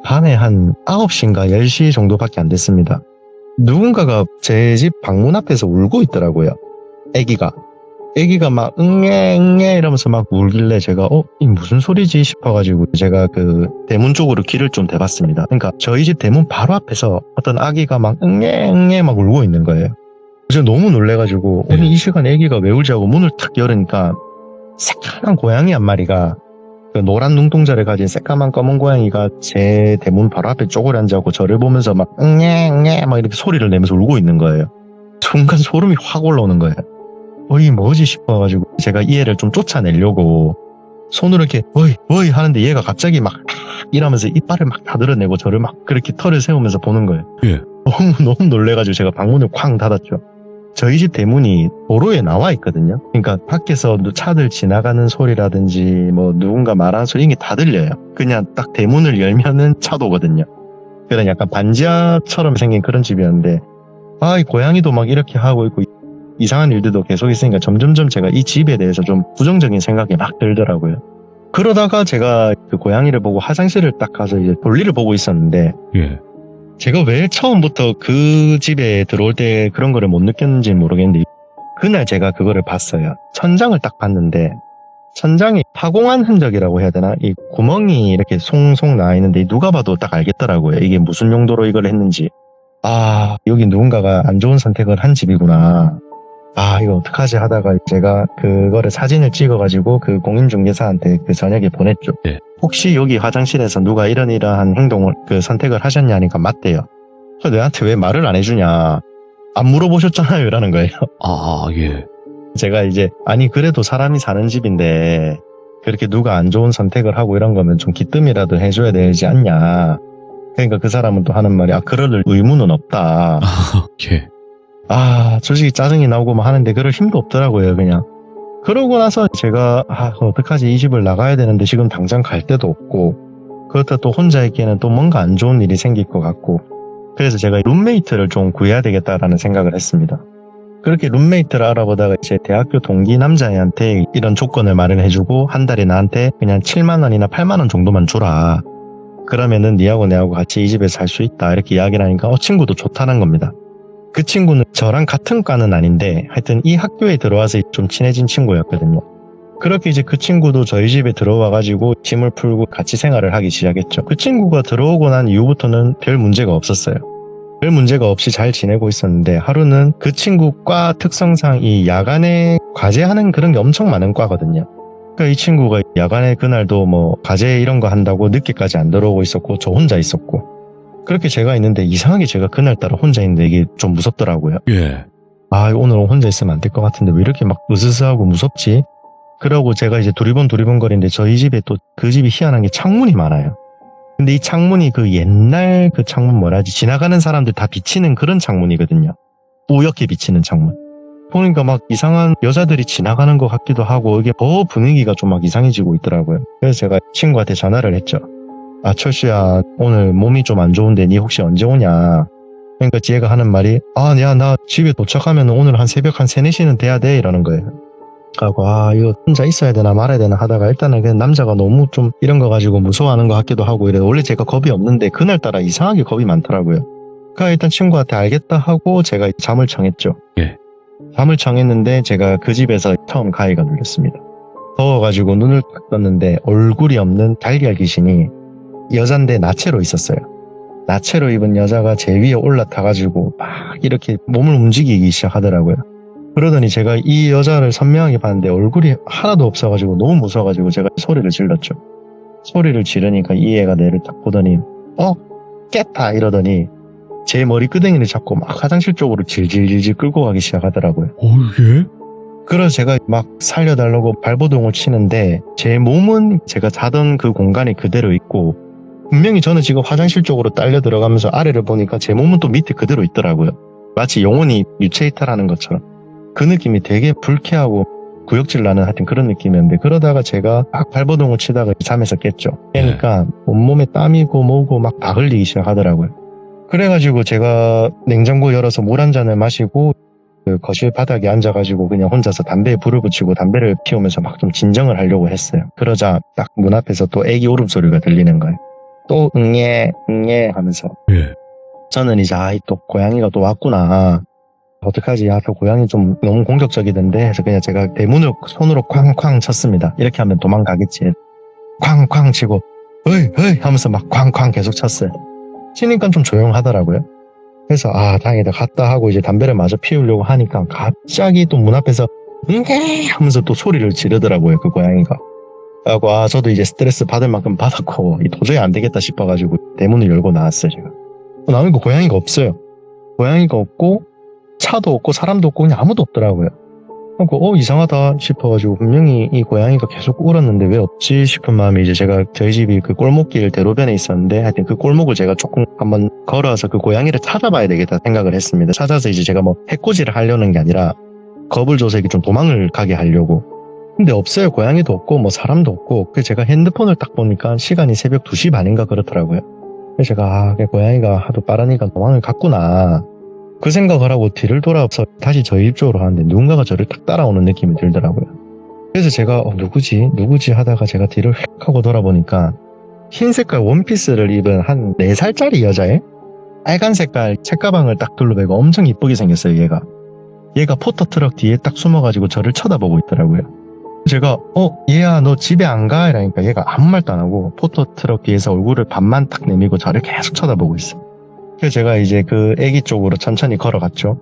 밤에 한 9시인가 10시 정도밖에 안 됐습니다. 누군가가 제 집 방문 앞에서 울고 있더라고요. 애기가 막 응애 이러면서 막 울길래 제가 이 무슨 소리지 싶어가지고 제가 그 대문 쪽으로 귀를 좀 대봤습니다. 그러니까 저희 집 대문 바로 앞에서 어떤 아기가 막 응애 막 울고 있는 거예요. 제가 너무 놀래가지고 이 시간에 애기가 왜 울지 하고 문을 탁 열으니까 새까만 고양이 한 마리가, 그 노란 눈동자를 가진 새까만 검은 고양이가 제 대문 바로 앞에 쪼그려 앉아고 저를 보면서 막 응애 막 이렇게 소리를 내면서 울고 있는 거예요. 순간 소름이 확 올라오는 거예요. 이게 뭐지 싶어가지고 제가 이 애를 좀 쫓아내려고 손으로 이렇게 어이 하는데 얘가 갑자기 막 이러면서 이빨을 막 다드러내고 저를 막 그렇게 털을 세우면서 보는 거예요. 예. 너무 놀래가지고 제가 방문을 쾅 닫았죠. 저희 집 대문이 도로에 나와 있거든요. 그러니까 밖에서 차들 지나가는 소리라든지 뭐 누군가 말하는 소리 이게 다 들려요. 그냥 딱 대문을 열면은 차도거든요. 그런 약간 반지하처럼 생긴 그런 집이었는데, 이 고양이도 막 이렇게 하고 있고 이상한 일들도 계속 있으니까 점점점 제가 이 집에 대해서 좀 부정적인 생각이 막 들더라고요. 그러다가 제가 그 고양이를 보고 화장실을 딱 가서 이제 볼일을 보고 있었는데, 예. 제가 왜 처음부터 그 집에 들어올 때 그런 거를 못 느꼈는지 모르겠는데, 그날 제가 그거를 봤어요. 천장을 딱 봤는데 천장이 파공한 흔적이라고 해야 되나? 이 구멍이 이렇게 송송 나 있는데 누가 봐도 딱 알겠더라고요. 이게 무슨 용도로 이걸 했는지. 여기 누군가가 안 좋은 선택을 한 집이구나. 이거 어떡하지 하다가 제가 그거를 사진을 찍어가지고 그 공인중개사한테 그 저녁에 보냈죠. 네. 혹시 여기 화장실에서 누가 이러한 행동을 선택을 하셨냐 하니까 맞대요. 내한테 왜 말을 안 해주냐, 안 물어보셨잖아요 라는 거예요. 예. 제가 이제 그래도 사람이 사는 집인데 그렇게 누가 안 좋은 선택을 하고 이런 거면 좀 기뜸이라도 해줘야 되지 않냐. 그러니까 그 사람은 또 하는 말이 그럴 의무는 없다. 예. 솔직히 짜증이 나오고 막 하는데 그럴 힘도 없더라고요. 그냥 그러고 나서 제가 어떡하지, 이 집을 나가야 되는데 지금 당장 갈 데도 없고 그렇다 또 혼자 있기에는 또 뭔가 안 좋은 일이 생길 것 같고, 그래서 제가 룸메이트를 좀 구해야 되겠다라는 생각을 했습니다. 그렇게 룸메이트를 알아보다가 제 대학교 동기 남자애한테 이런 조건을 마련해주고 한 달에 나한테 그냥 7만 원이나 8만 원 정도만 주라. 그러면은 니하고 내하고 같이 이 집에서 살 수 있다. 이렇게 이야기를 하니까 친구도 좋다는 겁니다. 그 친구는 저랑 같은 과는 아닌데 하여튼 이 학교에 들어와서 좀 친해진 친구였거든요. 그렇게 이제 그 친구도 저희 집에 들어와가지고 짐을 풀고 같이 생활을 하기 시작했죠. 그 친구가 들어오고 난 이후부터는 별 문제가 없었어요. 별 문제가 없이 잘 지내고 있었는데, 하루는 그 친구 과 특성상 이 야간에 과제하는 그런 게 엄청 많은 과거든요. 그러니까 이 친구가 야간에 그날도 뭐 과제 이런 거 한다고 늦게까지 안 들어오고 있었고 저 혼자 있었고, 그렇게 제가 있는데 이상하게 제가 그날따라 혼자 있는데 이게 좀 무섭더라고요. 예. 오늘은 혼자 있으면 안 될 것 같은데 왜 이렇게 막 으스스하고 무섭지? 그러고 제가 이제 두리번거리는데 저희 집에 또 그 집이 희한한 게 창문이 많아요. 근데 이 창문이 그 옛날 그 창문 지나가는 사람들 다 비치는 그런 창문이거든요. 뿌옇게 비치는 창문. 보니까 막 이상한 여자들이 지나가는 것 같기도 하고 이게 더 분위기가 좀 막 이상해지고 있더라고요. 그래서 제가 친구한테 전화를 했죠. 철수야, 오늘 몸이 좀 안 좋은데 니 혹시 언제 오냐? 그러니까 지혜가 하는 말이 나 집에 도착하면 오늘 한 새벽 한 3, 4시는 돼야 돼 이러는 거예요. 하고 이거 혼자 있어야 되나 말아야 되나 하다가 일단은 그냥 남자가 너무 좀 이런 거 가지고 무서워하는 것 같기도 하고 이래. 원래 제가 겁이 없는데 그날따라 이상하게 겁이 많더라고요. 일단 친구한테 알겠다 하고 제가 잠을 청했죠. 예. 잠을 청했는데 제가 그 집에서 처음 가위가 눌렸습니다. 더워가지고 눈을 딱 떴는데 얼굴이 없는 달걀 귀신이 여잔데 나체로 있었어요. 나체로 입은 여자가 제 위에 올라타가지고 막 이렇게 몸을 움직이기 시작하더라고요. 그러더니 제가 이 여자를 선명하게 봤는데 얼굴이 하나도 없어가지고 너무 무서워가지고 제가 소리를 질렀죠. 소리를 지르니까 이 애가 내를 딱 보더니 깼다 이러더니 제 머리끄댕이를 잡고 막 화장실 쪽으로 질질질질 끌고 가기 시작하더라고요. 예? 그래서 제가 막 살려달라고 발버둥을 치는데 제 몸은 제가 자던 그 공간에 그대로 있고 분명히 저는 지금 화장실 쪽으로 딸려 들어가면서 아래를 보니까 제 몸은 또 밑에 그대로 있더라고요. 마치 영혼이 유체 이탈하는 것처럼. 그 느낌이 되게 불쾌하고 구역질 나는 하여튼 그런 느낌이었는데 그러다가 제가 막 발버둥을 치다가 잠에서 깼죠. 깨니까 온몸에 땀이고 뭐고 막 다 흘리기 시작하더라고요. 그래가지고 제가 냉장고 열어서 물 한 잔을 마시고 그 거실 바닥에 앉아가지고 그냥 혼자서 담배에 불을 붙이고 담배를 피우면서 막 좀 진정을 하려고 했어요. 그러자 딱 문 앞에서 또 애기 울음소리가 들리는 거예요. 또 응애 하면서 예. 저는 이제 또 고양이가 또 왔구나. 어떡하지? 저 고양이 좀 너무 공격적이던데 해서 그냥 제가 대문을 손으로 쾅쾅 쳤습니다. 이렇게 하면 도망가겠지. 쾅쾅 치고 어이 하면서 막 쾅쾅 계속 쳤어요. 치니까 좀 조용하더라고요. 그래서 다행이다 갔다 하고 이제 담배를 마저 피우려고 하니까 갑자기 또 문 앞에서 응애 하면서 또 소리를 지르더라고요. 그 고양이가. 하고 저도 이제 스트레스 받을 만큼 받았고 도저히 안 되겠다 싶어가지고 대문을 열고 나왔어요. 제가. 나오니까 고양이가 없어요. 고양이가 없고 차도 없고 사람도 없고 그냥 아무도 없더라고요. 그래서 이상하다 싶어가지고 분명히 이 고양이가 계속 울었는데 왜 없지 싶은 마음에 이제 제가 저희 집이 그 골목길 대로변에 있었는데 하여튼 그 골목을 제가 조금 한번 걸어서 그 고양이를 찾아봐야 되겠다 생각을 했습니다. 찾아서 이제 제가 뭐 해코지를 하려는 게 아니라 겁을 줘서 이렇게 좀 도망을 가게 하려고. 근데 없어요. 고양이도 없고 뭐 사람도 없고. 그래서 제가 핸드폰을 딱 보니까 시간이 새벽 2시 반인가 그렇더라고요. 그래서 제가 고양이가 하도 빠르니까 도망을 갔구나. 그 생각을 하고 뒤를 돌아서 다시 저희 집 쪽으로 가는데 누군가가 저를 딱 따라오는 느낌이 들더라고요. 그래서 제가 누구지 하다가 제가 뒤를 휙 하고 돌아보니까 흰 색깔 원피스를 입은 한 4살짜리 여자애? 빨간 색깔 책가방을 딱 둘러매고 엄청 이쁘게 생겼어요. 얘가 포터트럭 뒤에 딱 숨어가지고 저를 쳐다보고 있더라고요. 제가 얘야 너 집에 안 가? 이러니까 얘가 아무 말도 안 하고 포터트럭 뒤에서 얼굴을 반만 딱 내밀고 저를 계속 쳐다보고 있어요. 그래서 제가 이제 그 애기 쪽으로 천천히 걸어갔죠.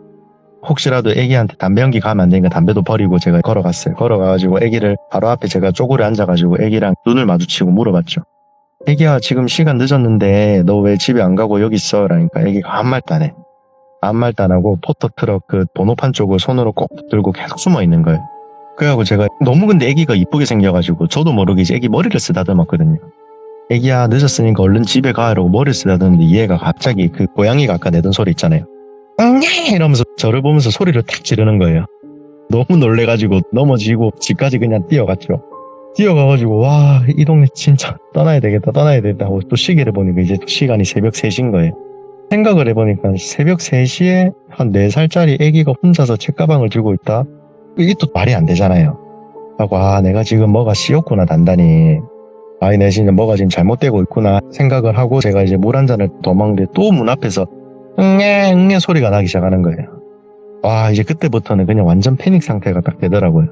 혹시라도 애기한테 담배 연기 가면 안 되니까 담배도 버리고 제가 걸어갔어요. 걸어가가지고 애기를 바로 앞에 제가 쪼그려 앉아가지고 애기랑 눈을 마주치고 물어봤죠. 애기야 지금 시간 늦었는데 너 왜 집에 안 가고 여기 있어? 라니까 애기가 아무 말도 안 해. 아무 말도 안 하고 포터트럭 그 번호판 쪽을 손으로 꼭 붙들고 계속 숨어 있는 거예요. 그래가지고 제가 너무 근데 애기가 이쁘게 생겨가지고 저도 모르게 이제 애기 머리를 쓰다듬었거든요. 애기야 늦었으니까 얼른 집에 가 이러고 머리를 쓰다듬는데 얘가 갑자기 그 고양이가 아까 내던 소리 있잖아요. 응애 이러면서 저를 보면서 소리를 탁 지르는 거예요. 너무 놀래가지고 넘어지고 집까지 그냥 뛰어갔죠. 뛰어가가지고 와 이 동네 진짜 떠나야 되겠다 하고 또 시계를 보니까 이제 또 시간이 새벽 3시인 거예요. 생각을 해보니까 새벽 3시에 한 4살짜리 애기가 혼자서 책가방을 들고 있다? 이게 또 말이 안 되잖아요. 하고 내가 지금 뭐가 씌었구나 단단히. 내 진짜 뭐가 지금 잘못되고 있구나 생각을 하고 제가 이제 물 한 잔을 더 먹는데 또 문 앞에서 응애 소리가 나기 시작하는 거예요. 이제 그때부터는 그냥 완전 패닉 상태가 딱 되더라고요.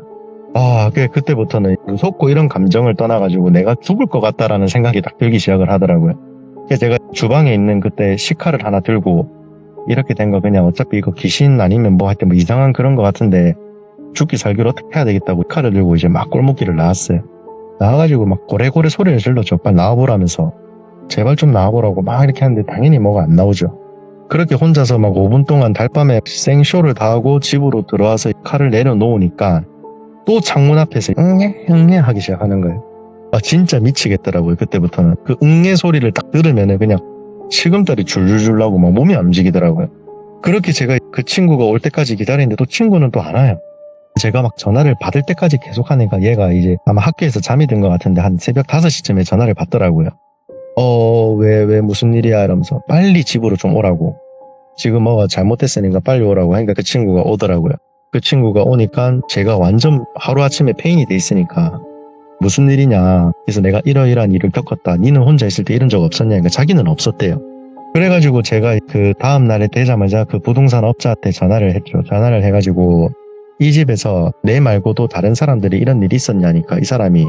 그때부터는 무섭고 이런 감정을 떠나가지고 내가 죽을 것 같다라는 생각이 딱 들기 시작을 하더라고요. 그래서 제가 주방에 있는 그때 식칼을 하나 들고 이렇게 된 거 그냥 어차피 이거 귀신 아니면 뭐 하여튼 뭐 이상한 그런 거 같은데 죽기 살기로 어떻게 해야 되겠다고 칼을 들고 이제 막 골목길을 나왔어요. 나와가지고 막 고래고래 소리를 질렀죠. 빨리 나와보라면서. 제발 좀 나와보라고 막 이렇게 하는데 당연히 뭐가 안 나오죠. 그렇게 혼자서 막 5분 동안 달밤에 생쇼를 다 하고 집으로 들어와서 칼을 내려놓으니까 또 창문 앞에서 응애 하기 시작하는 거예요. 진짜 미치겠더라고요. 그때부터는. 그 응애 소리를 딱 들으면은 그냥 식은땀이 줄줄줄 나고 막 몸이 안 움직이더라고요. 그렇게 제가 그 친구가 올 때까지 기다리는데 또 친구는 또 안 와요. 제가 막 전화를 받을 때까지 계속 하니까 얘가 이제 아마 학교에서 잠이 든 것 같은데 한 새벽 5시쯤에 전화를 받더라고요. 왜 무슨 일이야 이러면서 빨리 집으로 좀 오라고. 지금 뭐가 잘못됐으니까 빨리 오라고 하니까 그 친구가 오더라고요. 그 친구가 오니까 제가 완전 하루아침에 페인이 돼 있으니까 무슨 일이냐. 그래서 내가 이러이러한 일을 겪었다. 니는 혼자 있을 때 이런 적 없었냐. 그러니까 자기는 없었대요. 그래가지고 제가 그 다음날에 되자마자 그 부동산 업자한테 전화를 했죠. 전화를 해가지고 이 집에서 내 말고도 다른 사람들이 이런 일이 있었냐니까 이 사람이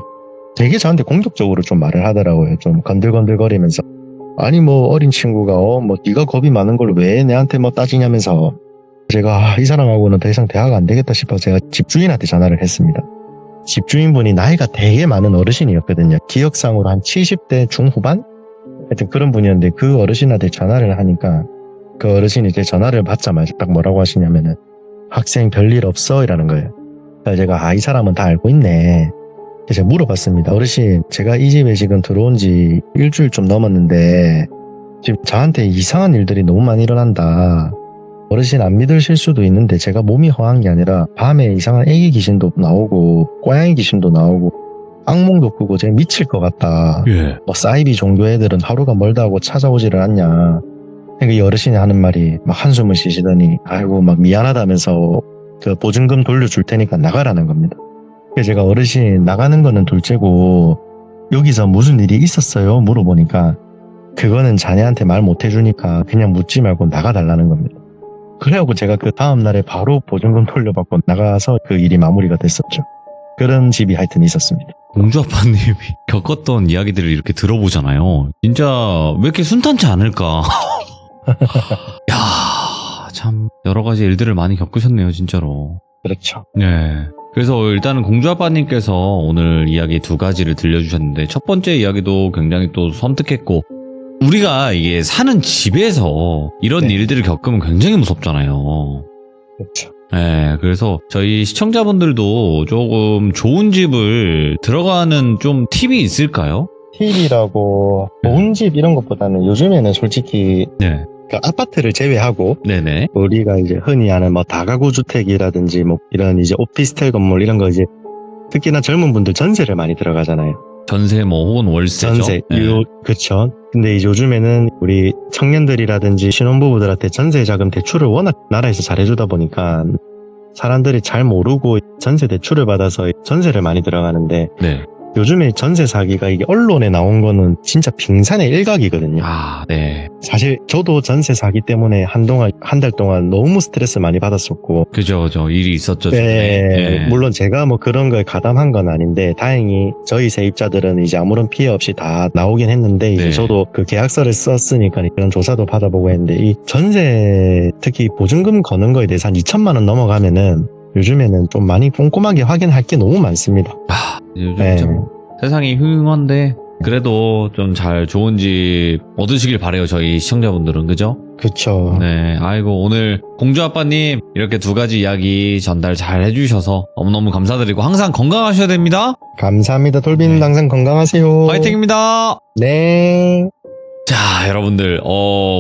되게 저한테 공격적으로 좀 말을 하더라고요. 좀 건들건들거리면서. 아니 뭐 어린 친구가 뭐 네가 겁이 많은 걸 왜 내한테 뭐 따지냐면서 제가 이 사람하고는 더 이상 대화가 안 되겠다 싶어서 제가 집주인한테 전화를 했습니다. 집주인분이 나이가 되게 많은 어르신이었거든요. 기억상으로 한 70대 중후반? 하여튼 그런 분이었는데 그 어르신한테 전화를 하니까 그 어르신이 제 전화를 받자마자 딱 뭐라고 하시냐면은 학생 별일 없어? 이라는 거예요. 그래서 제가 이 사람은 다 알고 있네. 제가 물어봤습니다. 어르신, 제가 이 집에 지금 들어온 지 일주일 좀 넘었는데 지금 저한테 이상한 일들이 너무 많이 일어난다. 어르신 안 믿으실 수도 있는데 제가 몸이 허한 게 아니라 밤에 이상한 애기 귀신도 나오고 고양이 귀신도 나오고 악몽도 꾸고 제가 미칠 것 같다. 예. 뭐 사이비 종교 애들은 하루가 멀다 하고 찾아오지를 않냐. 그러니까 이 어르신이 하는 말이 막 한숨을 쉬시더니 아이고 막 미안하다면서 그 보증금 돌려줄 테니까 나가라는 겁니다. 그래서 제가 어르신 나가는 거는 둘째고 여기서 무슨 일이 있었어요? 물어보니까 그거는 자네한테 말 못 해주니까 그냥 묻지 말고 나가달라는 겁니다. 그래갖고 제가 그 다음날에 바로 보증금 돌려받고 나가서 그 일이 마무리가 됐었죠. 그런 집이 하여튼 있었습니다. 공주 아빠님이 겪었던 이야기들을 이렇게 들어보잖아요. 진짜 왜 이렇게 순탄치 않을까? 야, 참 여러 가지 일들을 많이 겪으셨네요, 진짜로. 그렇죠. 네. 그래서 일단은 공주 아빠님께서 오늘 이야기 두 가지를 들려주셨는데 첫 번째 이야기도 굉장히 또 섬뜩했고 우리가 이게 사는 집에서 이런 네. 일들을 겪으면 굉장히 무섭잖아요. 그렇죠. 네, 그래서 저희 시청자분들도 조금 좋은 집을 들어가는 좀 팁이 있을까요? 팁이라고 좋은 집 이런 것보다는 요즘에는 솔직히 네. 그 아파트를 제외하고 네네. 우리가 이제 흔히 아는 뭐 다가구 주택이라든지 뭐 이런 이제 오피스텔 건물 이런 거 이제 특히나 젊은 분들 전세를 많이 들어가잖아요. 전세 뭐 혹은 월세죠. 전세, 네. 그쵸. 근데 이제 요즘에는 우리 청년들이라든지 신혼부부들한테 전세 자금 대출을 워낙 나라에서 잘해주다 보니까 사람들이 잘 모르고 전세 대출을 받아서 전세를 많이 들어가는데 네. 요즘에 전세 사기가 이게 언론에 나온 거는 진짜 빙산의 일각이거든요. 아, 네. 사실 저도 전세 사기 때문에 한동안 한 달 동안 너무 스트레스 많이 받았었고 그죠. 일이 있었죠. 네, 물론 제가 뭐 그런 거에 가담한 건 아닌데 다행히 저희 세입자들은 이제 아무런 피해 없이 다 나오긴 했는데 이제 네. 저도 그 계약서를 썼으니까 그런 조사도 받아보고 했는데 이 전세 특히 보증금 거는 거에 대해서 한 2천만 원 넘어가면은 요즘에는 좀 많이 꼼꼼하게 확인할 게 너무 많습니다. 아, 요즘 네. 참 세상이 흉흉한데 그래도 좀 잘 좋은 집 얻으시길 바래요. 저희 시청자분들은. 그죠? 그쵸. 네. 아이고 오늘 공주 아빠님 이렇게 두 가지 이야기 전달 잘 해주셔서 너무너무 감사드리고 항상 건강하셔야 됩니다. 감사합니다. 돌비님 네. 항상 건강하세요. 파이팅입니다. 네. 자, 여러분들,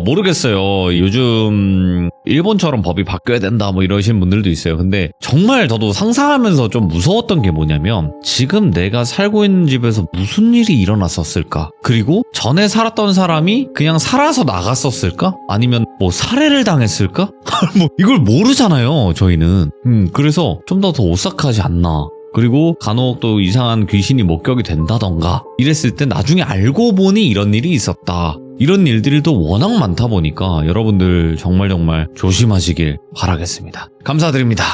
모르겠어요. 요즘, 일본처럼 법이 바뀌어야 된다, 뭐 이러시는 분들도 있어요. 근데, 정말 저도 상상하면서 좀 무서웠던 게 뭐냐면, 지금 내가 살고 있는 집에서 무슨 일이 일어났었을까? 그리고, 전에 살았던 사람이 그냥 살아서 나갔었을까? 아니면, 뭐, 살해를 당했을까? 뭐, 이걸 모르잖아요, 저희는. 그래서, 좀 더 오싹하지 않나. 그리고 간혹 또 이상한 귀신이 목격이 된다던가 이랬을 때 나중에 알고 보니 이런 일이 있었다. 이런 일들이 또 워낙 많다 보니까 여러분들 정말 조심하시길 바라겠습니다. 감사드립니다.